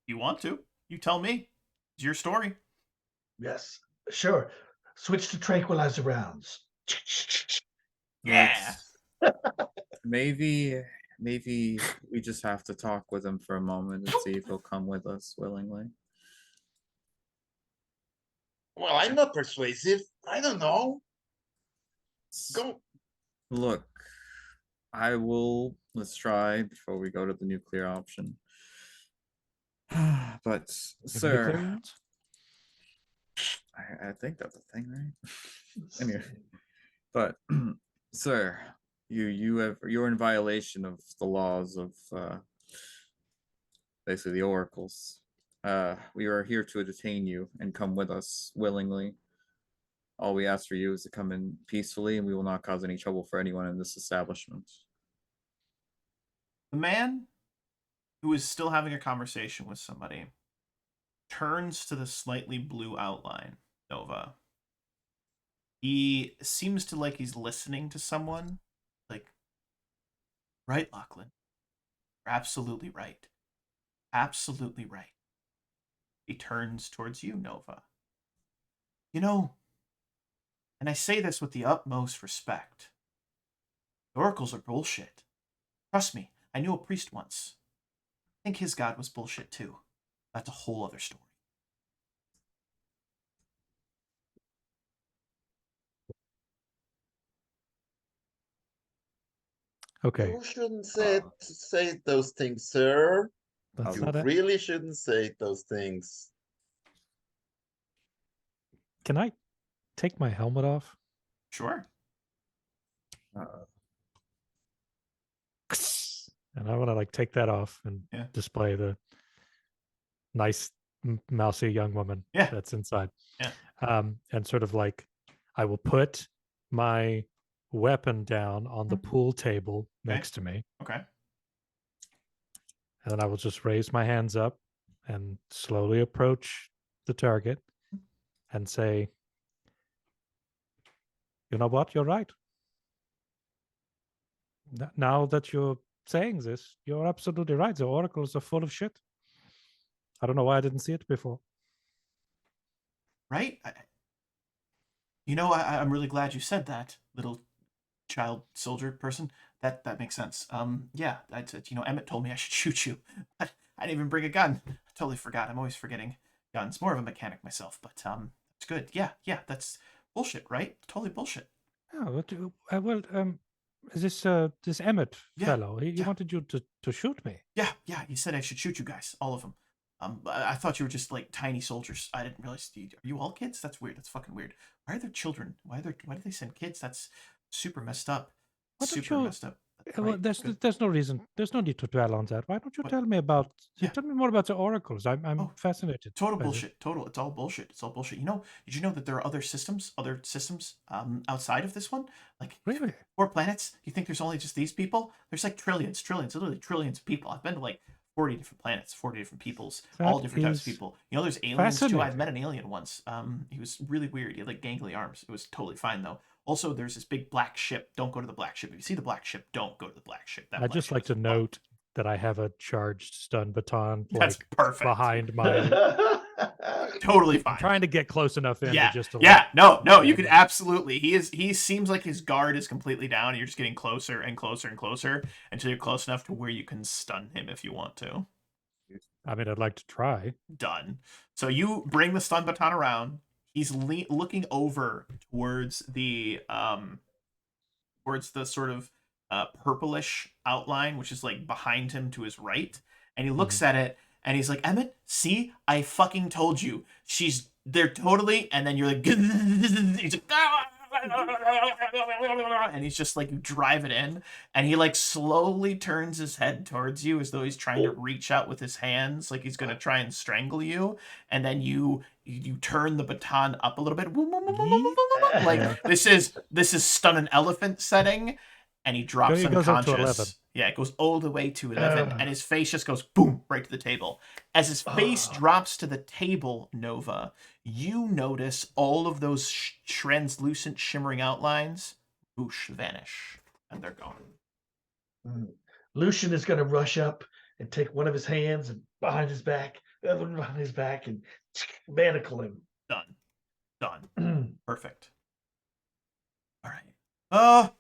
You want to? You tell me. It's your story. Yes, sure. Switch to tranquilizer rounds. Yeah. maybe we just have to talk with him for a moment and see if he'll come with us willingly. Well, I'm not persuasive. I don't know. Go. Look, let's try before we go to the nuclear option. But Nuclear sir, rounds? I think that's a thing, right? Anyway, but sir, you're in violation of the laws of basically the oracles. We are here to detain you and come with us willingly. All we ask for you is to come in peacefully, and we will not cause any trouble for anyone in this establishment. The man who is still having a conversation with somebody turns to the slightly blue outline, Nova. He seems to like he's listening to someone. Like, right, Lachlan. You're absolutely right. Absolutely right. He turns towards you, Nova. You know, and I say this with the utmost respect, the oracles are bullshit. Trust me, I knew a priest once. I think his god was bullshit too. That's a whole other story. Okay, You shouldn't say those things, sir. that's You not it. really shouldn't say those things. Can I take my helmet off? Sure. And I want to like take that off and Yeah. display the nice mousy young woman Yeah. that's inside. Yeah. And sort of like I will put my weapon down on the pool table next to me, Okay. and then I will just raise my hands up and slowly approach the target and say, "You know what? You're right. Now that you're saying this, you're absolutely right. The oracles are full of shit. I don't know why I didn't see it before." Right? I'm really glad you said that, little child soldier person. That makes sense. Yeah, Emmett told me I should shoot you, but I didn't even bring a gun. I totally forgot. I'm always forgetting guns. More of a mechanic myself, but it's good. Yeah, that's bullshit, right? Totally bullshit. Oh, well, this Emmett Yeah, fellow, he yeah. wanted you to shoot me. Yeah, he said I should shoot you guys, all of them. I thought you were just like tiny soldiers. I didn't realize. Are you all kids? That's weird. That's fucking weird. Why are there children? Why do they send kids? That's super messed up. Why don't Super you- messed up. Well, Right, good. there's no reason. There's no need to dwell on that. Why don't you What? tell me about? Yeah. Tell me more about the oracles. I'm Oh, fascinated. Total by this. bullshit. Total. It's all bullshit. It's all bullshit. Did you know that there are other systems outside of this one? Like Really? 4 planets? You think there's only just these people? There's like trillions, literally trillions of people. I've been to like 40 different planets, 40 different peoples, all That different types of is people. There's aliens too. I've fascinating. met an alien once. He was really weird. He had like gangly arms. It was totally fine though. Also, there's this big black ship. Don't go to the black ship. If you see the black ship, don't go to the black ship. That I'd black just ship like is to fucked. note that I have a charged stun baton That's like perfect. behind my. Totally I'm fine. trying to get close enough in Yeah, to just to yeah, like, no, you could Yeah. absolutely. He seems like his guard is completely down. And you're just getting closer and closer and closer until you're close enough to where you can stun him if you want to. I mean, I'd like to try. Done. So you bring the stun baton around. He's looking over towards the sort of purplish outline, which is like behind him to his right, and he looks at it and he's like, "Emmett, see, I fucking told you. They're totally." And then you're like, he's like, and he's just like, you drive it in, and he like slowly turns his head towards you as though he's trying to reach out with his hands, like he's gonna try and strangle you, and then you turn the baton up a little bit, like this is stun an elephant setting, and he drops It goes up to 11. unconscious. Yeah, it goes all the way to 11, and his face just goes boom right to the table. As his face drops to the table, Nova, you notice all of those translucent, shimmering outlines, whoosh, vanish, and they're gone. Lucian is going to rush up and take one of his hands and behind his back, the other one behind his back, and manacle him. Done. Perfect. All right.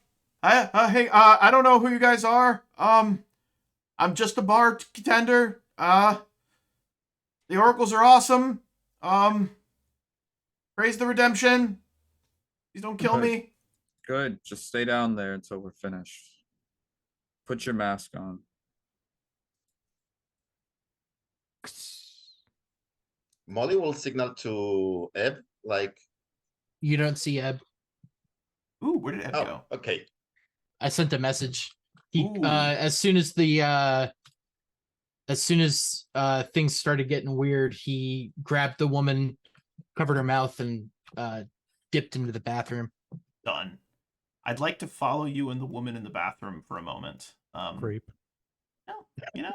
I don't know who you guys are. I'm just a bartender. The oracles are awesome. Praise the redemption. Please don't kill me. Good. Just stay down there until we're finished. Put your mask on. Molly will signal to Eb, like, You don't see Eb. Ooh, where did Ed oh, go? okay. I sent a message. He Ooh. as soon as things started getting weird, he grabbed the woman, covered her mouth, and dipped into the bathroom. Done. I'd like to follow you and the woman in the bathroom for a moment. Creep. No,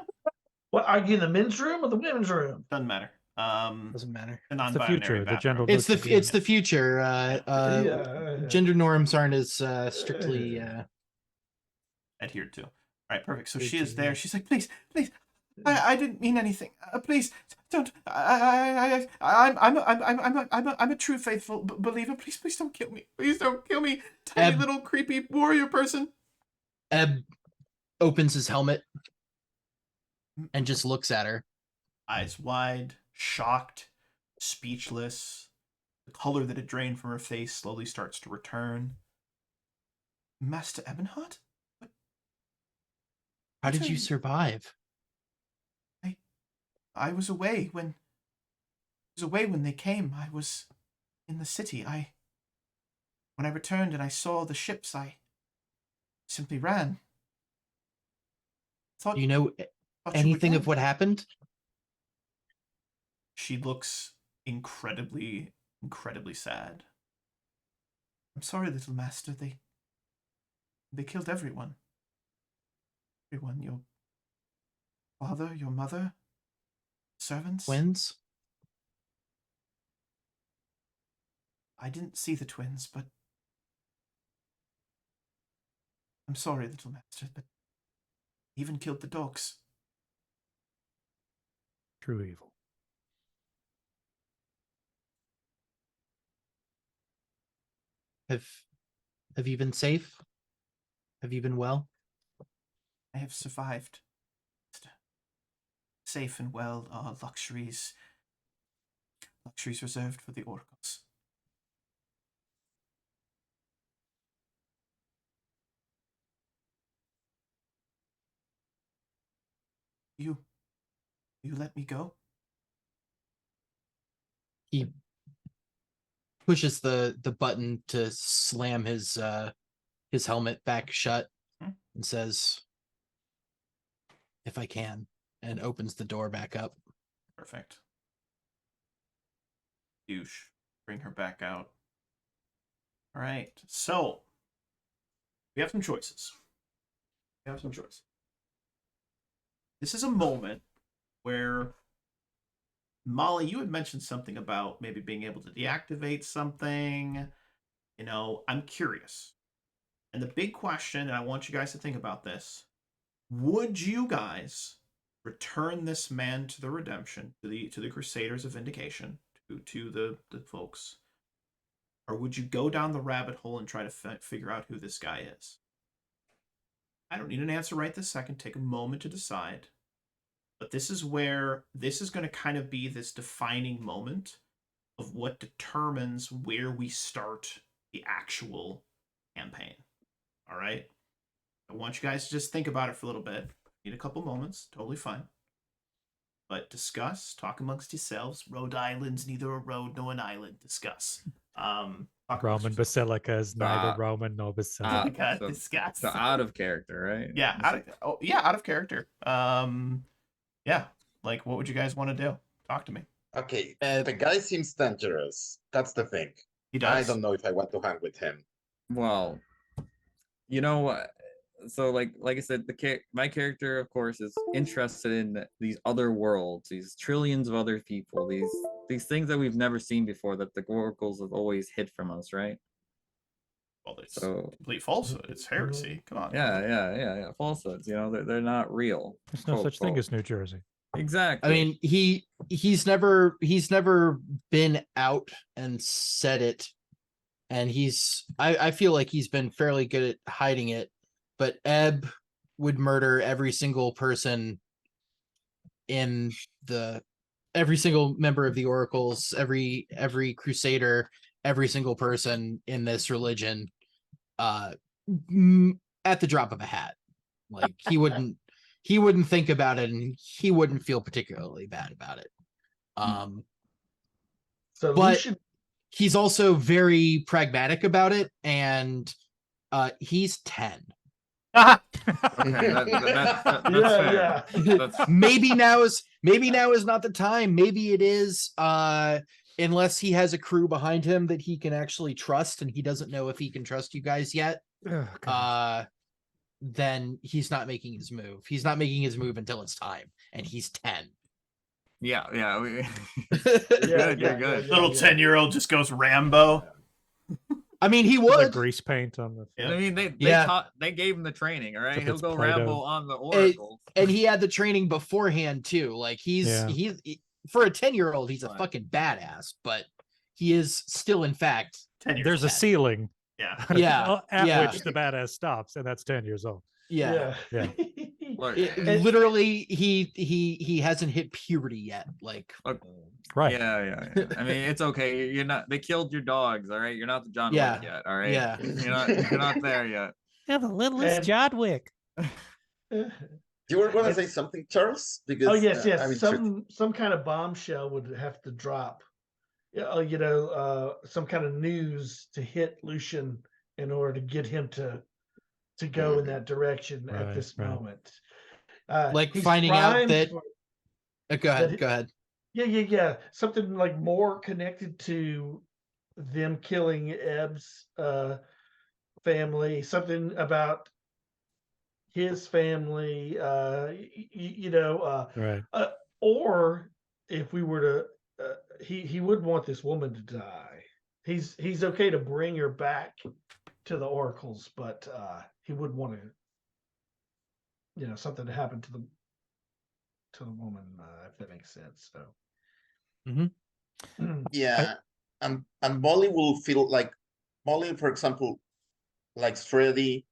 What, are you in the men's room or the women's room? doesn't matter. Doesn't matter. The It's non-binary the future. The bathroom. gender. It's looks the again. future. Yeah. Gender norms aren't as strictly. Adhered to. All right, perfect. So Adhered she to, is there. yeah. She's like, please, I didn't mean anything. Please don't. I'm a true faithful believer. Please don't kill me. Please don't kill me. Tiny little creepy warrior person. Eb opens his helmet and just looks at her. Eyes wide, shocked, speechless. The color that had drained from her face slowly starts to return. Master Ebenhard? How did you survive? I was away when they came. I was in the city. When I returned and I saw the ships, I simply ran. Do you know thought you were anything of dead. what happened? She looks incredibly, incredibly sad. I'm sorry, little master. They killed everyone. Everyone. Your father, your mother, servants. Twins? I didn't see the twins, but I'm sorry, little master, but even killed the dogs. True evil. Have you been safe? Have you been well? I have survived. Safe and well are luxuries reserved for the oracles. You let me go? He pushes the button to slam his helmet back shut and says, "If I can," and opens the door back up. Perfect. Douche. Bring her back out. All right. So, we have some choices. This is a moment where, Molly, you had mentioned something about maybe being able to deactivate something. I'm curious. And the big question, and I want you guys to think about this, would you guys return this man to the redemption, to the Crusaders of Vindication, to the folks? Or would you go down the rabbit hole and try to figure out who this guy is? I don't need an answer right this second. Take a moment to decide. But this is going to kind of be this defining moment of what determines where we start the actual campaign. All right? I want you guys to just think about it for a little bit. Need a couple moments. Totally fine. But discuss. Talk amongst yourselves. Rhode Island's neither a road nor an island. Discuss. Roman basilica is neither Uh, Roman nor basilica. so- Discuss. So out of character, right? Yeah, out of character. Yeah. Like, what would you guys want to do? Talk to me. Okay, the guy seems dangerous. That's the thing. He does. I don't know if I want to hang with him. Well, you know what? So like I said, my character, of course, is interested in these other worlds, these trillions of other people, these things that we've never seen before that the oracles have always hid from us, right? Well, it's So complete falsehood. It's heresy. Come on. yeah, falsehoods. They're not real. There's no quote, such thing quote. as New Jersey. Exactly. I mean, he's never been out and said it, and I feel like he's been fairly good at hiding it. But Ebb would murder every single person every single member of the oracles, every crusader, every single person in this religion, at the drop of a hat. Like he wouldn't think about it, and he wouldn't feel particularly bad about it. So but Lucian, he's also very pragmatic about it, and he's 10. Okay, that's fair. yeah. That's maybe now is not the time. Maybe it is, unless he has a crew behind him that he can actually trust, and he doesn't know if he can trust you guys yet. Oh, God. Then he's not making his move. He's not making his move until it's time, and he's 10. yeah. You're Yeah, good. Little 10-year-old just goes Rambo. I mean, he Like would. grease paint on the. Yeah. I mean, they Yeah. they gave him the training, all right? Except He'll it's go Play-Doh. Rambo on the oracles. And he had the training beforehand too. Like he's for a 10-year-old, he's a Right. fucking badass, but he is still, in fact, 10 years There's a old. ceiling. Yeah. Yeah, At yeah. which the badass stops, and that's 10 years old. yeah. Yeah. Look, Literally, he hasn't hit puberty yet. Like, look, Right. yeah. I mean, it's okay. You're not. They killed your dogs, all right? You're not the John Yeah. Wick yet, all right? Yeah. You're not there yet. Yeah, the littlest And- Jodwick. You were going to And- say something, Charles? Because Oh yes, I'm yes. intrigued. Some kind of bombshell would have to drop. Yeah, some kind of news to hit Lucian in order to get him to go in that direction at Right, this right. moment. Like He's finding out primed that. for- Go ahead. that- Go ahead. Yeah. Something like more connected to them killing Ebb's family. Something about his family. Right. Or if we were to, he would want this woman to die. He's okay to bring her back to the oracles, but he would want to, something to happen to the woman, if that makes sense. So, Yeah, and Molly will feel like Molly, for example, likes Freddie.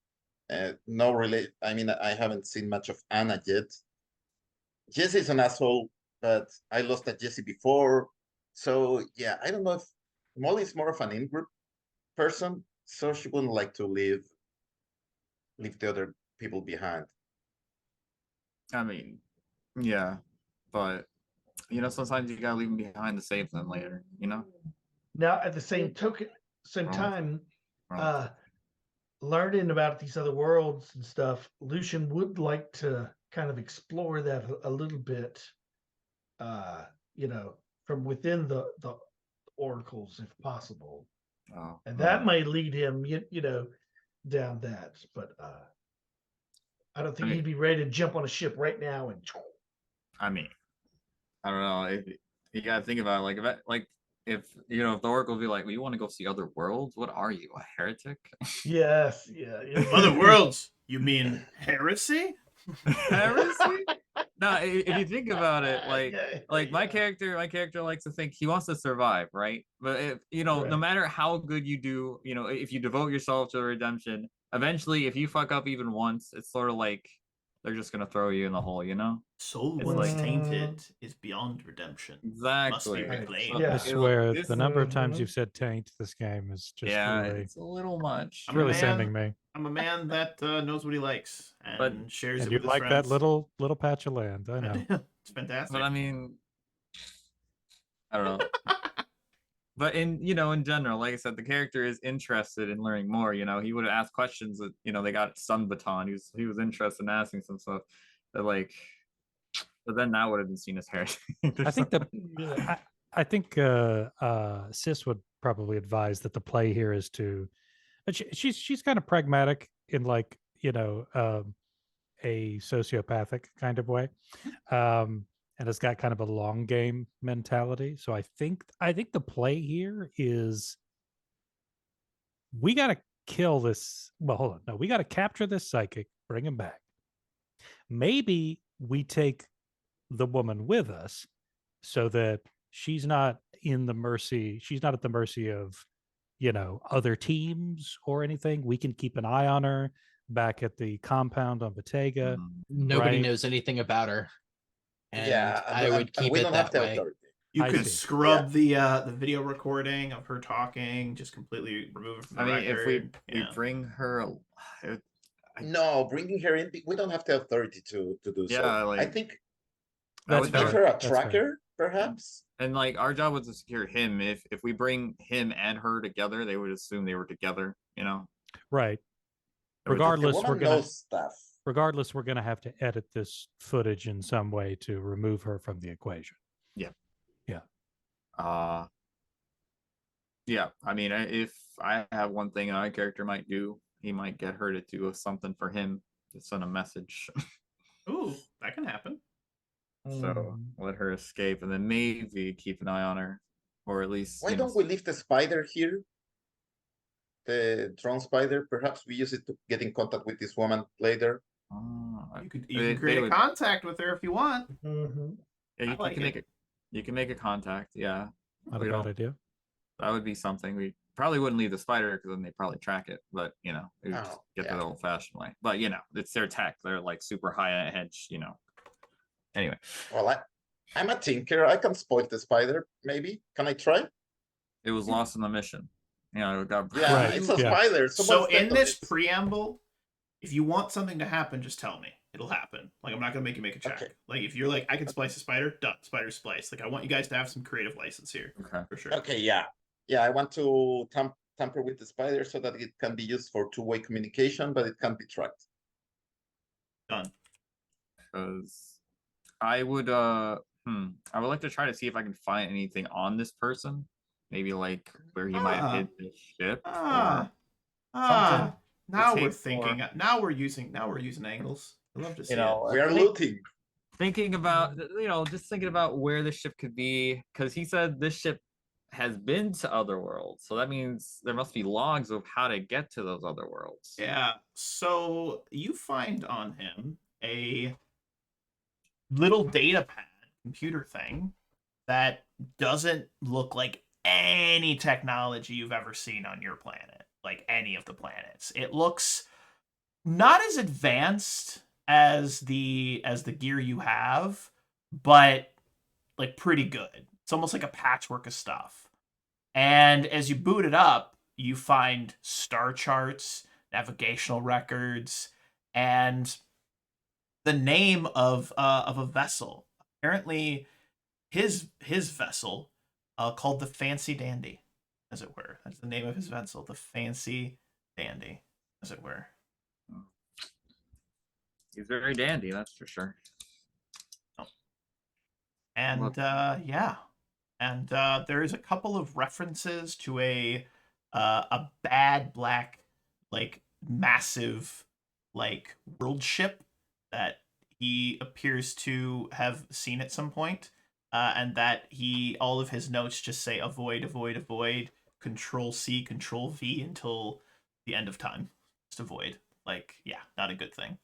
No relate. I mean, I haven't seen much of Anna yet. Jessie's an asshole, but I lost at Jessie before. So yeah, I don't know if Molly's more of an in-group person, so she wouldn't like to leave the other people behind. I mean, yeah, but sometimes you gotta leave them behind to save them later. now at the same Wrong. time, Wrong. learning about these other worlds and stuff, Lucian would like to kind of explore that a little bit, from within the oracles if possible. Oh, And that might lead him, down that. But I don't think he'd be ready to jump on a ship right now and. I mean, I don't know. If you gotta think about it, if the Oracle be like, well, you want to go see other worlds? What are you, a heretic? Yes, yeah. Other worlds? You mean heresy? Heresy? No, if you think about it, my Yeah. character likes to think he wants to survive, right? But if no Right. matter how good you do, if you devote yourself to redemption, eventually, if you fuck up even once, it's sort of like they're just gonna throw you in the hole, Soul It's once like- tainted is beyond redemption. Must be Exactly. reclaimed. Yeah. I swear, this- the number of times Mhm. you've said taint this game is just yeah, really, it's a little much. I'm a really man. sending me. I'm a man that knows what he likes and But- shares And it you with his like friends. that little patch of land, I know. It's fantastic. But I mean, I don't know. But in general, like I said, the character is interested in learning more. He would have asked questions that they got Sun Baton. He was interested in asking some stuff that but then that would have been seen as heresy. I think I think Sis would probably advise that the play here is to, but she's kind of pragmatic in a sociopathic kind of way, and has got kind of a long game mentality. So I think the play here is we got to kill this. Well, hold on, no, we got to capture this psychic, bring him back. Maybe we take the woman with us so that she's not at the mercy of other teams or anything. We can keep an eye on her back at the compound on Betaga. Nobody Right. knows anything about her. And Yeah, I would keep we it don't have that the way. authority. You I could see. scrub the video recording of her talking, just completely remove it from the I mean, if we record. bring her, No, bringing her in, we don't have the authority to do so. Yeah, I think That's would give fair. her a That's fair. tracker, perhaps. and our job was to secure him. If we bring him and her together, they would assume they were together. Right. It would- The Regardless, woman we're gonna knows stuff. have to edit this footage in some way to remove her from the equation. Yeah. I mean, if I have one thing my character might do, he might get her to do something for him to send a message. Ooh, that can happen. So let her escape, and then maybe keep an eye on her, or at least Why don't we leave the spider here? The drone spider. Perhaps we use it to get in contact with this woman later. You can create a contact with her if you want. Mhm. Yeah, I you like can make it. You can make a contact. Yeah, Not We a bad don't- idea. that would be something. We probably wouldn't leave the spider because then they probably track it. But it would just get yeah. the old-fashioned way. But it's their tech. They're like super high edge. Anyway, Well, I'm a tinker. I can spoil the spider. Maybe can I try? it was lost in the mission. It got Yeah, Right, it's a yeah. spider. So Someone in stepped on this it. preamble, if you want something to happen, just tell me. It'll happen. Like, I'm not gonna make you make a check. Okay. Like, if you're like, I can splice a spider, done. Spider splice. Like, I want you guys to have some creative license here Okay. for sure. Okay, yeah. I want to tamper with the spider so that it can be used for two-way communication, but it can't be tracked. Done. Because I would like to try to see if I can find anything on this person. Maybe like where he might have hid the ship or something. Now to we're take thinking. more- Now we're using angles. I love to see You know, We are looting. thinking about just thinking about where this ship could be, because he said this ship has been to other worlds, so that means there must be logs of how to get to those other worlds. it. Yeah. So you find on him a little data pad computer thing that doesn't look like any technology you've ever seen on your planet, like any of the planets. It looks not as advanced as the gear you have, but like pretty good. It's almost like a patchwork of stuff. And as you boot it up, you find star charts, navigational records, and the name of a vessel. Apparently, his vessel, called the Fancy Dandy, as it were. That's the name of his vessel, the Fancy Dandy, as it were. He's very dandy, that's for sure. And yeah, and there is a couple of references to a bad black, like massive, like world ship that he appears to have seen at some point, and that all of his notes just say avoid, avoid, avoid, Control C, Control V until the end of time. Just avoid. Like, yeah, not a good thing.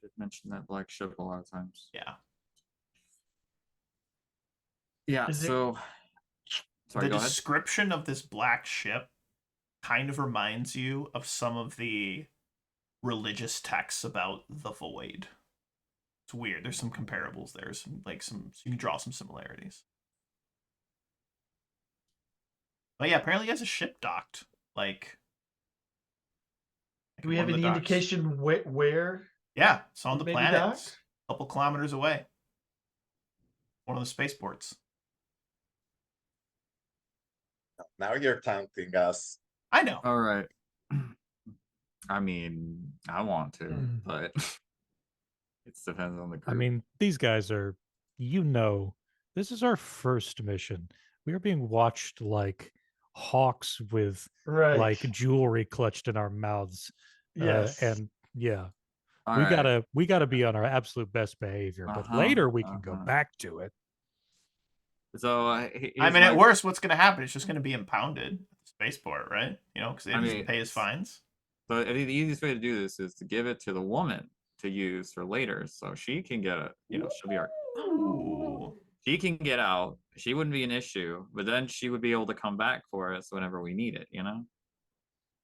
Did mention that black ship a lot of times. Yeah. Yeah. Is it- So, sorry. The Go ahead. description of this black ship kind of reminds you of some of the religious texts about the void. It's weird. There's some comparables there. You can draw some similarities. But yeah, apparently he has a ship docked. Like, Do we have one of any the docks. indication where? Yeah, it's on the Maybe planet. docked? A couple kilometers away. One of the spaceports. Now you're taunting us. I know. All right. I mean, I want to, but it depends on the group. I mean, these guys are, this is our first mission. We are being watched like hawks with Right. like jewelry clutched in our mouths. Yes. And yeah, All we right. gotta be on our absolute best behavior. But Uh-huh, later we can go uh-huh. back to it. So I mean, at worst, what's going to happen? It's just going to be impounded at the spaceport, right? You know, because they just pay his fines. So I think the easiest way to do this is to give it to the woman to use for later, so she can get she'll be our. Ooh. She can get out. She wouldn't be an issue, but then she would be able to come back for us whenever we need it.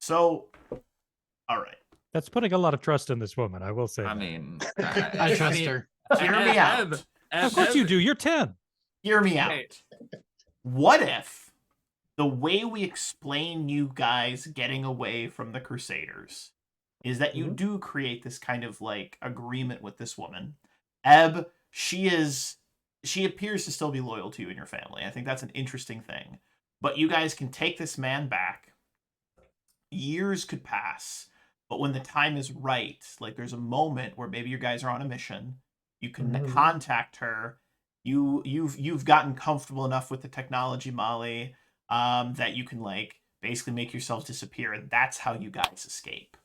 So, all right. That's putting a lot of trust in this woman, I will say. I that. mean, I trust her. Hear me out. Of course you do. You're 10. Hear me out. Hey. What if the way we explain you guys getting away from the Crusaders is that you do create this kind of like agreement with this woman? Ebb, she appears to still be loyal to you and your family. I think that's an interesting thing. But you guys can take this man back. Years could pass, but when the time is right, like there's a moment where maybe you guys are on a mission, you can contact her. You've gotten comfortable enough with the technology, Molly, that you can like basically make yourselves disappear, and that's how you guys escape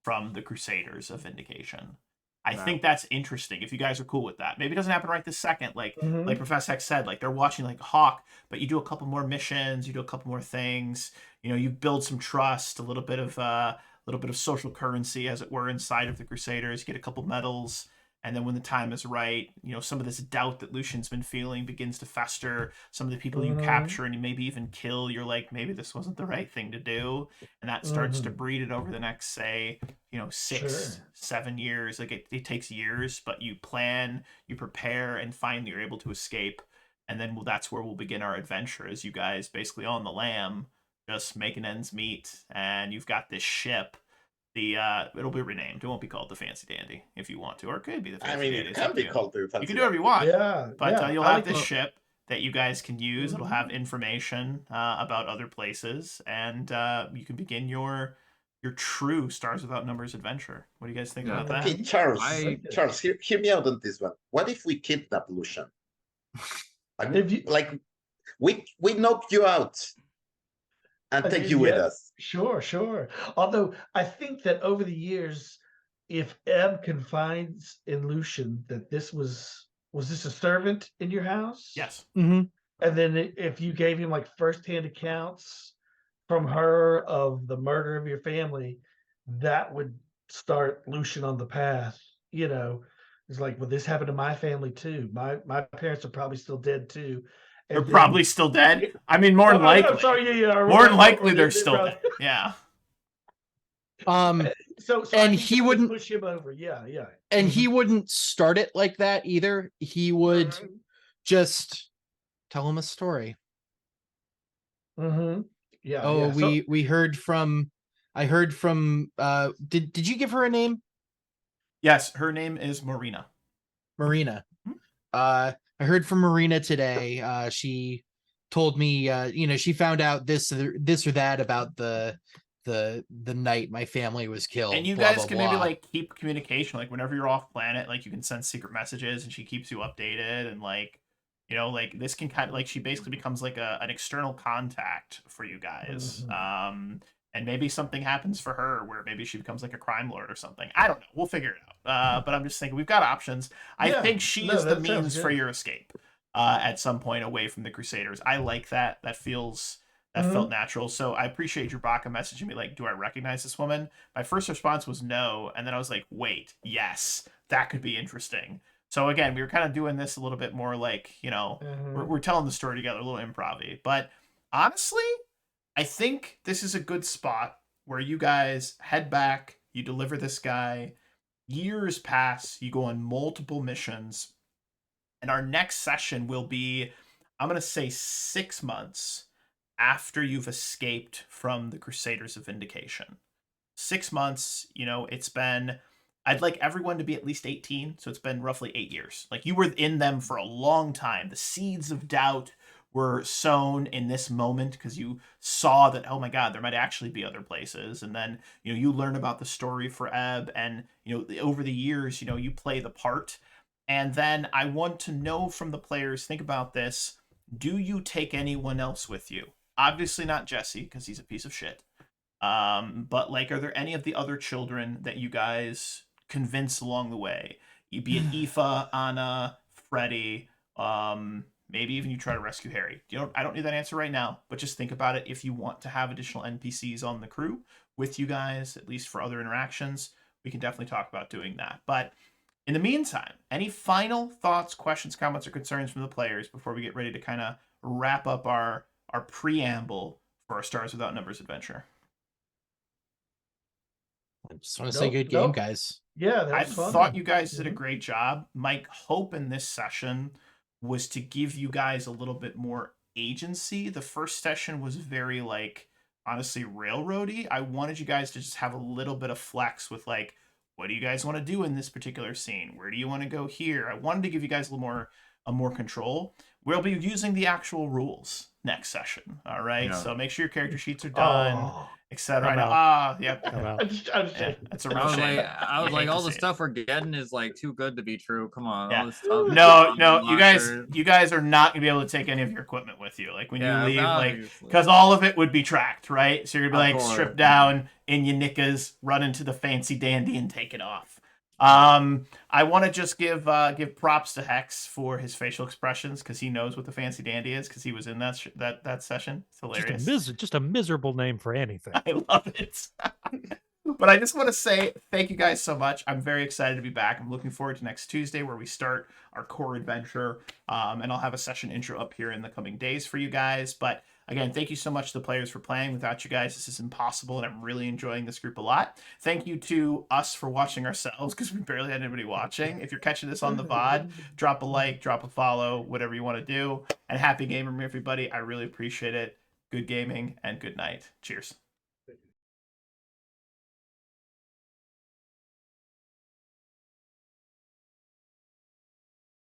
from the Crusaders of Vindication. I think that's interesting. If you guys are cool with that, maybe it doesn't happen right this second. Like Professor X said, like they're watching like Hawk, but you do a couple more missions, you do a couple more things. You know, you build some trust, a little bit of social currency, as it were, inside of the Crusaders. You get a couple medals. And then when the time is right, you know, some of this doubt that Lucian's been feeling begins to fester. Some of the people you capture and you maybe even kill, you're like, maybe this wasn't the right thing to do. And that starts to breed it over the next, say, 6-7 years. Like it takes years, but you plan, you prepare, and finally you're able to escape. And then that's where we'll begin our adventure, as you guys basically on the lam, just making ends meet. And you've got this ship The it'll be renamed. It won't be called the Fancy Dandy if you want to, or it could be the Fancy I mean, Dandy. it It's can up to be you. called the You Fancy can do whatever you Dandy. want. Yeah, But yeah. you'll I have like this the- ship that you guys can use. It'll have information about other places, and you can begin your true Stars Without Numbers adventure. What do you guys think Yeah. about that? Okay, Charles. I- Charles, hear me out on this one. What if we kidnap Lucian? If you- Like, we knock you out and take you with yeah, us. Sure. Although I think that over the years, if Ebb confides in Lucian that this was this a servant in your house? Yes. Mm-hmm. And then if you gave him like firsthand accounts from her of the murder of your family, that would start Lucian on the path. You know, it's like, well, this happened to my family too. My parents are probably still dead too. They're And then- probably still dead. I mean, more than Oh, I'm likely. sorry, yeah. More than likely, or they're they still probably- dead. Yeah. So And I think he that would wouldn't- push him over. Yeah. And he wouldn't start it like that either. He would just tell him a story. Mm-hmm. Yeah. Oh, yeah. So- we heard from. I heard from. Did you give her a name? Yes, her name is Marina. Marina. Mhm. I heard from Marina today. She told me, she found out this or that about the night my family was killed. And you blah, guys blah, can maybe blah. like keep communication, like whenever you're off planet, like you can send secret messages and she keeps you updated, and like, like this can kind of like she basically becomes like an external contact for you guys. And maybe something happens for her where maybe she becomes like a crime lord or something. I don't know. We'll figure it out. But I'm just thinking we've got options. I Yeah. think she No, is the that sounds means for good. your escape at some point away from the Crusaders. I like that. That felt natural. So I appreciate your Baka messaging me like, do I recognize this woman? My first response was no. And then I was like, wait, yes, that could be interesting. So again, we were kind of doing this a little bit more like, we're telling the story together, a little improv-y. But honestly, I think this is a good spot where you guys head back, you deliver this guy, years pass, you go on multiple missions, and our next session will be, I'm going to say 6 months after you've escaped from the Crusaders of Vindication. 6 months, it's been, I'd like everyone to be at least 18, so it's been roughly 8 years. Like, you were in them for a long time. The seeds of doubt were sown in this moment because you saw that, oh my god, there might actually be other places. And then, you learn about the story for Ebb, and, over the years, you play the part. And then I want to know from the players, think about this, do you take anyone else with you? Obviously not Jessie, because he's a piece of shit. But like, are there any of the other children that you guys convince along the way? Be it Iffa, Anna, Freddie, maybe even you try to rescue Harry. I don't need that answer right now, but just think about it. If you want to have additional NPCs on the crew with you guys, at least for other interactions, we can definitely talk about doing that. But in the meantime, any final thoughts, questions, comments, or concerns from the players before we get ready to kind of wrap up our preamble for our Stars Without Numbers adventure? I just want to say good game, guys. Yeah, that I was fun. thought you guys did a great job. My hope in this session was to give you guys a little bit more agency. The first session was very, like, honestly, railroady. I wanted you guys to just have a little bit of flex with, like, what do you guys want to do in this particular scene? Where do you want to go here? I wanted to give you guys a little more control. We'll be using the actual rules next session. All right. Yeah. So make sure your character sheets are done, Oh, etc. I I'm know. out. Yep. I'm out. I'm just Yeah, that's a real I was shame. like, I You was hate like, to all the see it. stuff we're getting is like too good to be true. Come on, Yeah. all this stuff. No, you Locker. guys are not gonna be able to take any of your equipment with you. Like when Yeah, you leave, like obviously. because all of it would be tracked, right? So you're gonna be Of like course. stripped down in your knickers, run into the fancy dandy, and take it off. I want to just give props to Hex for his facial expressions because he knows what the fancy dandy is because he was in that session. It's hilarious. Just a miserable name for anything. I love it. But I just want to say thank you guys so much. I'm very excited to be back. I'm looking forward to next Tuesday where we start our core adventure. And I'll have a session intro up here in the coming days for you guys. But again, thank you so much to the players for playing. Without you guys, this is impossible, and I'm really enjoying this group a lot. Thank you to us for watching ourselves because we barely had anybody watching. If you're catching this on the VOD, drop a like, drop a follow, whatever you want to do. And happy gaming, everybody. I really appreciate it. Good gaming and good night. Cheers.